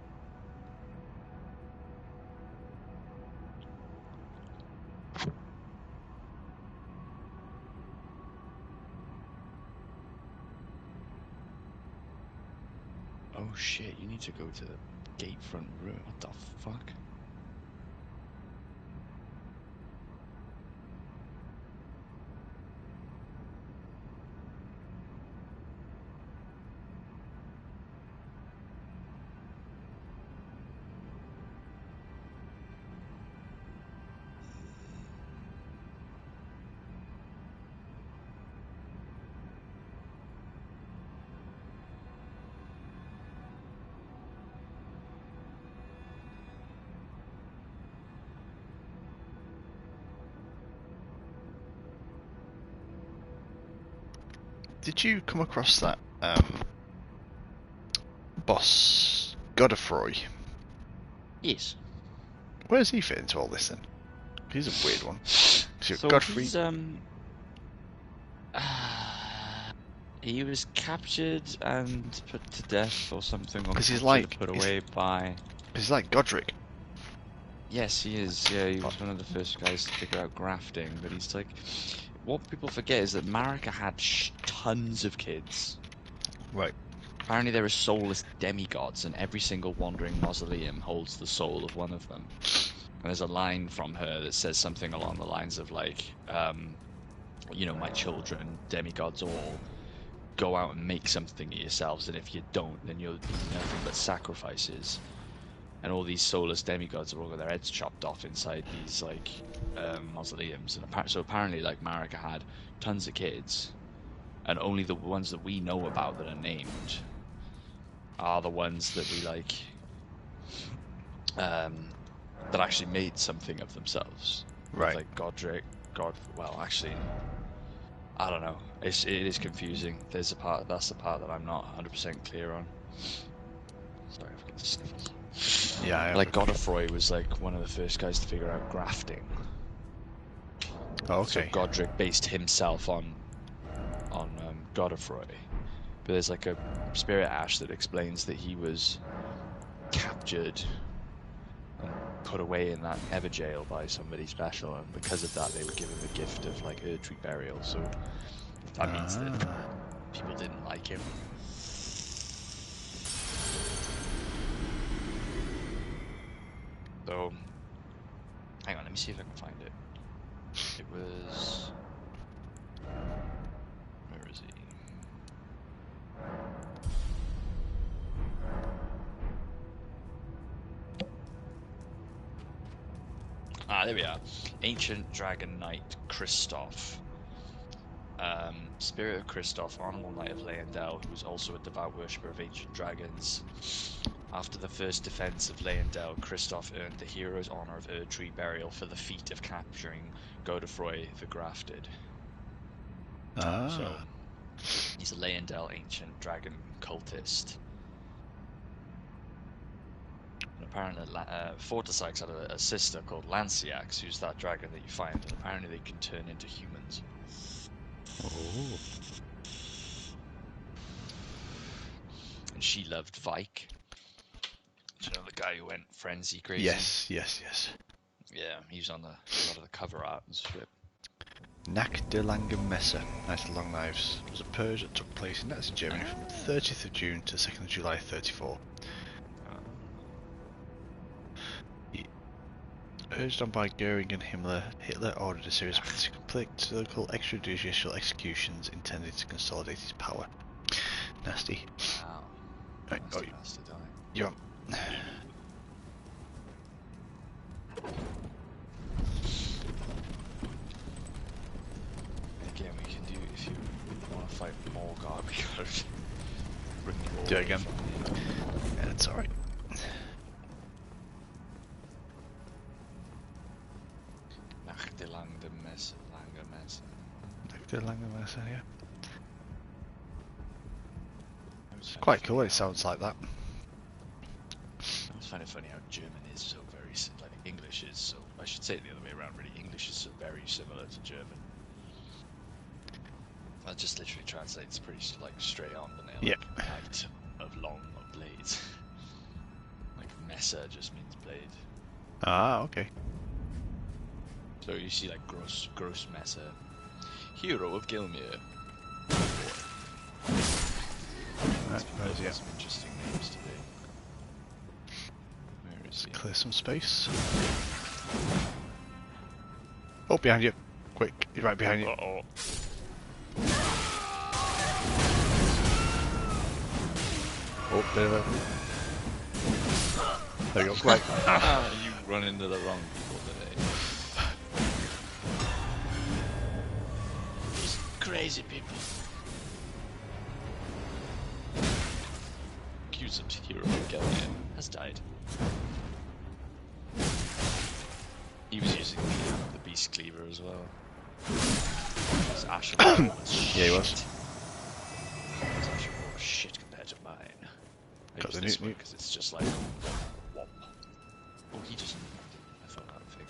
Speaker 1: Oh shit, you need to go to the gate front room. What the fuck?
Speaker 2: Did you come across that boss Godfrey?
Speaker 1: Yes.
Speaker 2: Where does he fit into all this then? He's a weird one.
Speaker 1: So
Speaker 2: Godfrey.
Speaker 1: he's, he was captured and put to death or something, or
Speaker 2: 'Cause he's
Speaker 1: captured
Speaker 2: like-
Speaker 1: and put away by.
Speaker 2: He's like Godric.
Speaker 1: Yes, he is. Yeah, he was one of the first guys to figure out grafting. But he's like, what people forget is that Marika had tons of kids.
Speaker 2: Right.
Speaker 1: Apparently, there are soulless demigods, and every single wandering mausoleum holds the soul of one of them. And there's a line from her that says something along the lines of like, you know, my children, demigods all, go out and make something of yourselves, and if you don't, then you'll be nothing but sacrifices. And all these soulless demigods have all got their heads chopped off inside these like mausoleums. And so apparently, like Marika had tons of kids, and only the ones that we know about that are named are the ones that we like, that actually made something of themselves.
Speaker 2: Right.
Speaker 1: Like Godric, well, actually, I don't know. It is confusing. There's a part that's the part that I'm not 100% clear on. Sorry, I've got the sniffles.
Speaker 2: Yeah.
Speaker 1: Like Godfrey was like one of the first guys to figure out grafting.
Speaker 2: Oh,
Speaker 1: So
Speaker 2: okay.
Speaker 1: Godric based himself on Godofroy. But there's like a spirit ash that explains that he was captured and put away in that Ever jail by somebody special, and because of that they were given the gift of like Erdtree burial. So that means that
Speaker 2: Ah.
Speaker 1: people didn't like him. So hang on, let me see if I can find it. It was, where is he? Ah, there we are. Ancient Dragon Knight Kristoff. Spirit of Kristoff, Honorable Knight of Leyendell, who was also a devout worshipper of ancient dragons. After the first defense of Leyendell, Kristoff earned the hero's honor of Erdtree burial for the feat of capturing Godofroy the Grafted.
Speaker 2: Ah.
Speaker 1: So he's a Leyendell ancient dragon cultist. And apparently Fortisykes had a sister called Lanciax, who's that dragon that you find, and apparently they can turn into humans.
Speaker 2: Oh.
Speaker 1: And she loved Vike. Do you know the guy who went frenzy crazy?
Speaker 2: Yes, yes, yes.
Speaker 1: Yeah, he was on a lot of the cover art and shit.
Speaker 2: Nacht der langen Messe, Night of Long Knives, was a purge that took place in Nazi Germany from 30th of June to 2nd of July 34. Urged on by Goering and Himmler, Hitler ordered a series of political extrajudicial executions intended to consolidate his power. Nasty.
Speaker 1: Wow.
Speaker 2: Right,
Speaker 1: Nasty bastard, aye.
Speaker 2: you're on.
Speaker 1: Again, we can do, if you want to fight more guard, we gotta bring you all
Speaker 2: Do it again.
Speaker 1: from here.
Speaker 2: Yeah, that's alright.
Speaker 1: Nacht der lange Messe, lange Messe.
Speaker 2: Nacht der langen Messe, yeah.
Speaker 1: It's
Speaker 2: Quite cool, it sounds like that.
Speaker 1: I always find it funny how German is so very, like English is so, I should say it the other way around really, English is so very similar to German. That just literally translates pretty like straight on the nail.
Speaker 2: Yeah.
Speaker 1: Like, Knight of long blades. Like Messe just means blade.
Speaker 2: Ah, okay.
Speaker 1: So you see like Gross Messe, hero of Gilmere.
Speaker 2: I suppose, yeah.
Speaker 1: Some interesting names today. Where is
Speaker 2: Let's
Speaker 1: he?
Speaker 2: clear some space. Oh, behind you. Quick, he's right behind you.
Speaker 1: Uh-oh.
Speaker 2: Oh, bit of a... There you go, quick.
Speaker 1: You run into the wrong people today. These crazy people. Accused hero of Gilmere has died. He was using the Beast Cleaver as well. His Ashen Roar was
Speaker 2: Yeah, he was.
Speaker 1: shit. His Ashen Roar was shit compared to mine. I
Speaker 2: Got
Speaker 1: use
Speaker 2: the
Speaker 1: this
Speaker 2: new-
Speaker 1: one because it's just like whomp. Oh, he just. I thought that thing.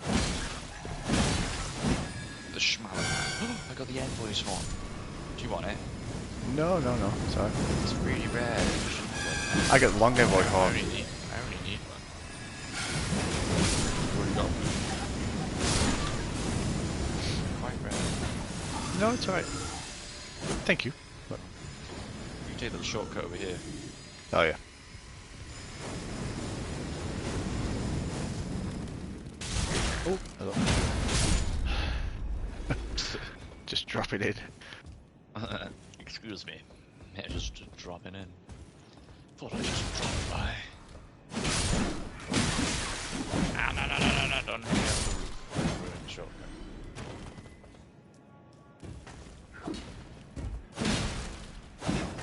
Speaker 1: The Schmaller. I got the Envoy's one. Do you want it?
Speaker 2: No, sorry.
Speaker 1: It's really rare.
Speaker 2: I got the long Game Boy
Speaker 1: I
Speaker 2: horn.
Speaker 1: only need one. What do you got? Quite rare.
Speaker 2: No, it's alright. Thank you. But...
Speaker 1: You can take the shortcut over here.
Speaker 2: Oh, yeah. Oh, hello. Just drop it in.
Speaker 1: Excuse me. Yeah, just dropping in. Thought I'd just drop by. Ah, no, don't hang out the roof. Ruin the shotgun.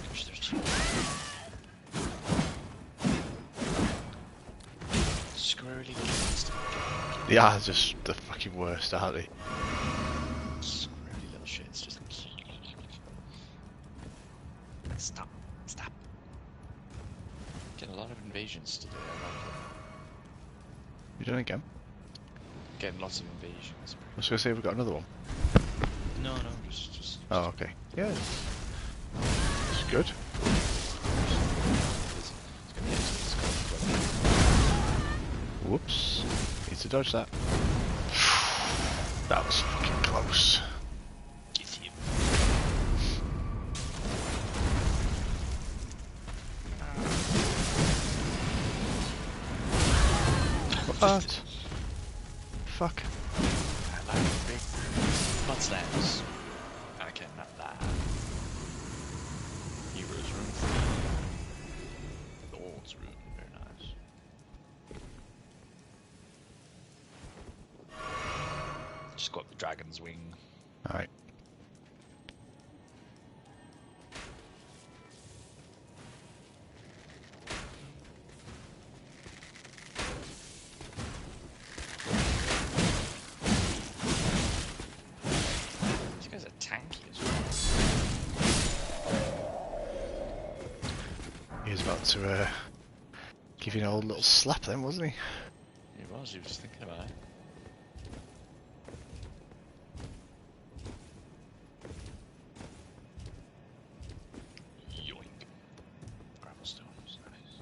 Speaker 1: Gosh, there's too squirrely kids.
Speaker 2: Yeah, just the fucking worst, aren't they?
Speaker 1: Squirrely little shits, just... Stop. Getting a lot of invasions today, I like it.
Speaker 2: You doing it again?
Speaker 1: Getting lots of invasions.
Speaker 2: I was going to say we've got another one.
Speaker 1: No, just.
Speaker 2: Oh, okay. Yeah. It's good.
Speaker 1: It's gonna hit us.
Speaker 2: Whoops. Need to dodge that. That was fucking close.
Speaker 1: Get him.
Speaker 2: What? Fuck.
Speaker 1: I like the big mud slams. Okay, not that. Heroes room 3. Lord's room, very nice. Just got the dragon's wing.
Speaker 2: Alright.
Speaker 1: These guys are tanky as well.
Speaker 2: He was about to give you an old little slap then, wasn't he?
Speaker 1: He was thinking about it. Yoink. Gravel stones, nice.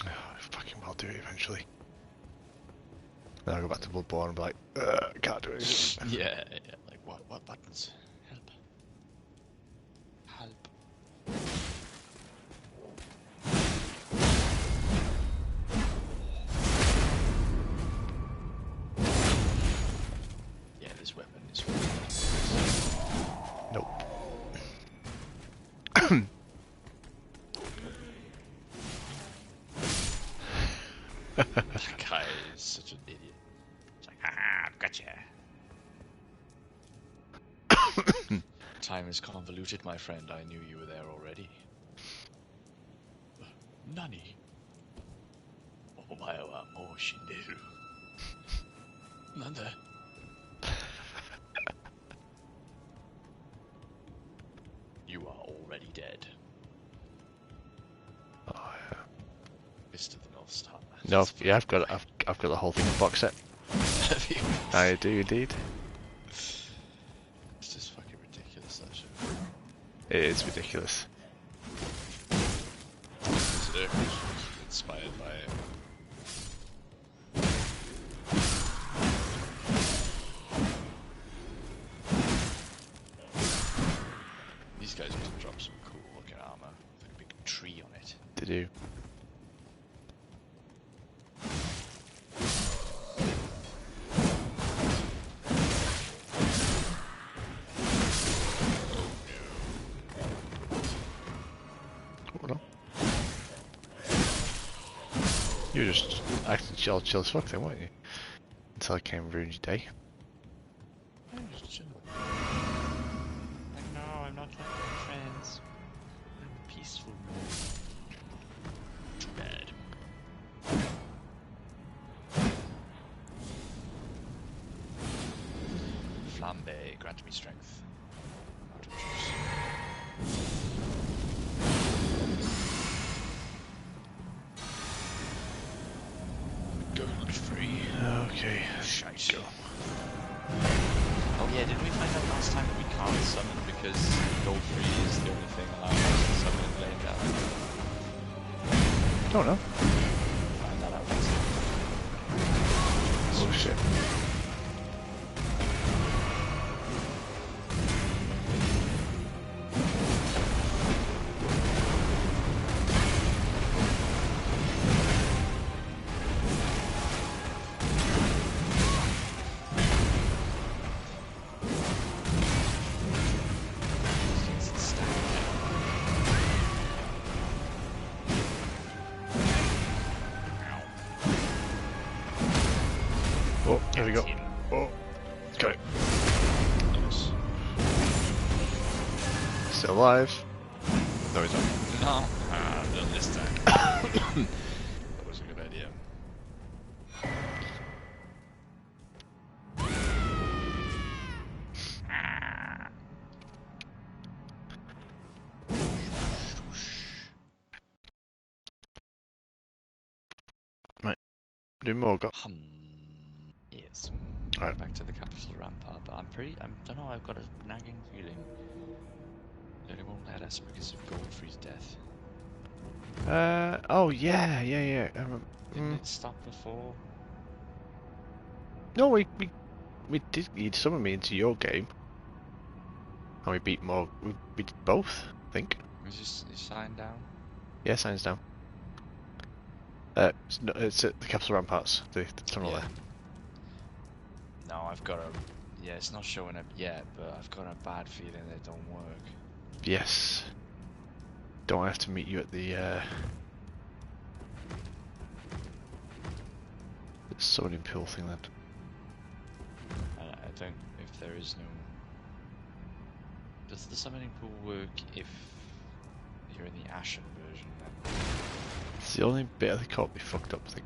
Speaker 2: Oh, I fucking will do it eventually. Then I'll go back to Bloodborne and be like, can't do anything.
Speaker 1: Yeah, like what buttons? Help. Help. Yeah, this weapon is
Speaker 2: Nope.
Speaker 1: that guy is such an idiot. It's like, I've gotcha. Time is convoluted, my friend. I knew you were there already. Nani? Omae wa mou shinderu. Nanda? You are already dead.
Speaker 2: Oh, yeah.
Speaker 1: Fist of the North Star.
Speaker 2: No, yeah, I've got the whole thing in box set.
Speaker 1: Have you?
Speaker 2: I do indeed.
Speaker 1: It's just fucking ridiculous, that shit.
Speaker 2: It is ridiculous.
Speaker 1: Inspired by it. These guys used to drop some cool looking armor with a big tree on it.
Speaker 2: They do. Oh no. You were just acting chill as fuck then, weren't you? Until I came and ruined your day.
Speaker 1: I'm just chilling.
Speaker 4: Like, no, I'm not like my friends.
Speaker 1: I'm peaceful. Too bad. Flambe, grant me strength. Out of juice. Gold free.
Speaker 2: Okay,
Speaker 1: Shite.
Speaker 2: go.
Speaker 1: Oh yeah, didn't we find out last time that we can't summon because gold free is the only thing allowing us to summon and laying down?
Speaker 2: Don't know.
Speaker 1: Find that out next time.
Speaker 2: Oh shit. Oh, here we go. Oh, got it.
Speaker 1: Nice.
Speaker 2: Still alive. No, he's not.
Speaker 1: No, not this time. That was a good idea.
Speaker 2: Do more. Got.
Speaker 5: Yes.
Speaker 2: Right.
Speaker 5: Back to the capital rampart, but I don't know, I've got a nagging feeling that it won't let us because of Godfrey's death.
Speaker 2: Oh yeah.
Speaker 5: Didn't it stop before?
Speaker 2: No, we did. You summoned me into your game, and we beat more. We did both, I think.
Speaker 5: Is this sign down?
Speaker 2: Yeah, signs down. It's at the capital ramparts. The tunnel there.
Speaker 5: No, I've got a... Yeah, it's not showing up yet, but I've got a bad feeling that it don't work.
Speaker 2: Yes. Don't I have to meet you at the summoning pool thing then?
Speaker 5: I don't... If there is no... Does the summoning pool work if you're in the Ashen version then?
Speaker 2: It's the only bit of the Coop they fucked up thing.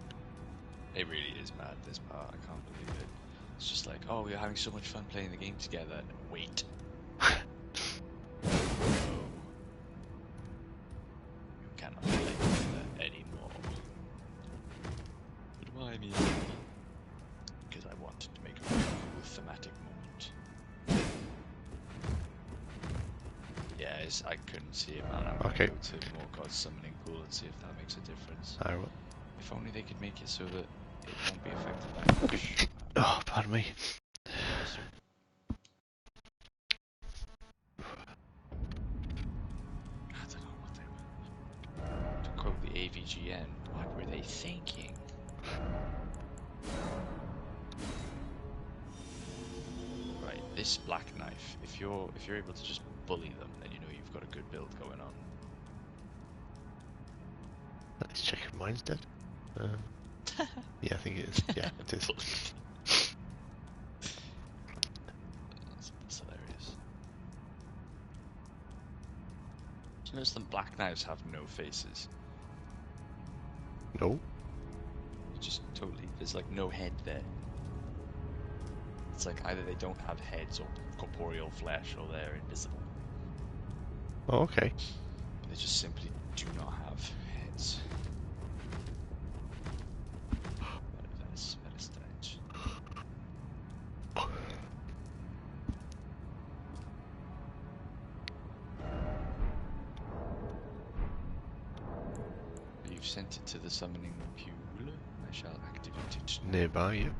Speaker 5: It really is mad, this part. I can't believe it. It's just like, oh, we're having so much fun playing the game together. Wait. No. You cannot play together anymore. But why me? Because I wanted to make a really cool thematic moment. Yeah, I couldn't see it, man. I'm
Speaker 2: Okay.
Speaker 5: gonna go to Morgoth's summoning pool and see if that makes a difference.
Speaker 2: I will.
Speaker 5: If only they could make it so that it won't be affected by much.
Speaker 2: Oh, pardon me.
Speaker 5: I don't know what they were. To quote the AVGN, what were they thinking? Right, this black knife. If you're able to just bully them, then you know you've got a good build going on.
Speaker 2: Let's check if mine's dead. Yeah, I think it is. Yeah, it is.
Speaker 5: That's hilarious. Do you notice the black knives have no faces?
Speaker 2: No.
Speaker 5: Just totally, there's like no head there. It's like either they don't have heads or corporeal flesh, or they're invisible.
Speaker 2: Oh, okay.
Speaker 5: They just simply do not have heads. That is strange. You've sent it to the summoning pool. I shall activate it.
Speaker 2: Nearby you.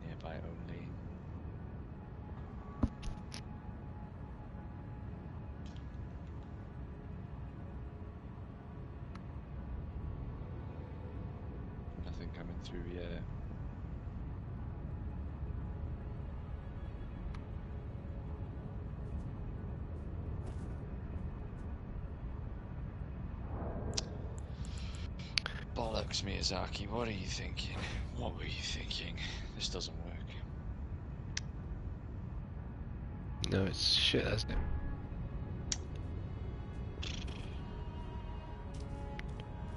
Speaker 5: Nearby only. Nothing coming through yet. Bollocks, Miyazaki, what are you thinking? What were you thinking? This doesn't work.
Speaker 2: No, it's shit, isn't it?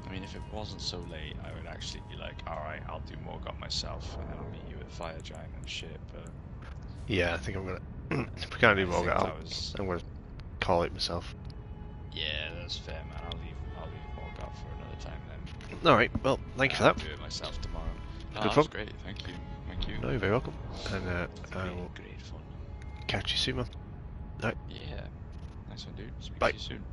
Speaker 5: I mean, if it wasn't so late, I would actually be like, alright, I'll do Morgoth myself, and then I'll meet you at Fire Giant and shit, but...
Speaker 2: Yeah, I think I'm gonna... if we can't do more, I'm gonna call it myself.
Speaker 5: Yeah, that's fair, man. I'll leave Morgoth for another time then.
Speaker 2: Alright, well, thank you for
Speaker 5: I'll
Speaker 2: that.
Speaker 5: do it myself tomorrow. No,
Speaker 2: Good
Speaker 5: that
Speaker 2: fun.
Speaker 5: was great, thank you. Thank you.
Speaker 2: No, you're very welcome. And I will
Speaker 5: Great fun.
Speaker 2: catch you soon, man. Alright.
Speaker 5: Yeah. Nice one, dude. Speak
Speaker 2: Bye.
Speaker 5: to you soon.